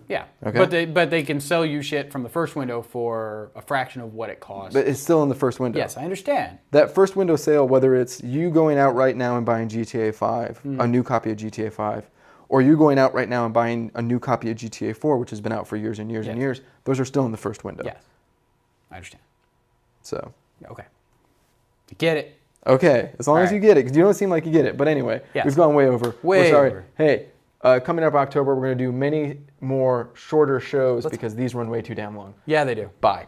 Yeah. Okay. But they can sell you shit from the first window for a fraction of what it costs. But it's still in the first window. Yes, I understand. That first window sale, whether it's you going out right now and buying GTA 5, a new copy of GTA 5, or you going out right now and buying a new copy of GTA 4, which has been out for years and years and Yes. years, those are still in the first window. Yes. I understand. So, Okay. You get it. okay, as long as All you right. get it, because you don't seem like you get it. But anyway, Yes. we've gone way over. Way We're sorry. over. Hey, coming up October, we're going to do many more shorter shows because these run way too damn long. Yeah, they do. Bye.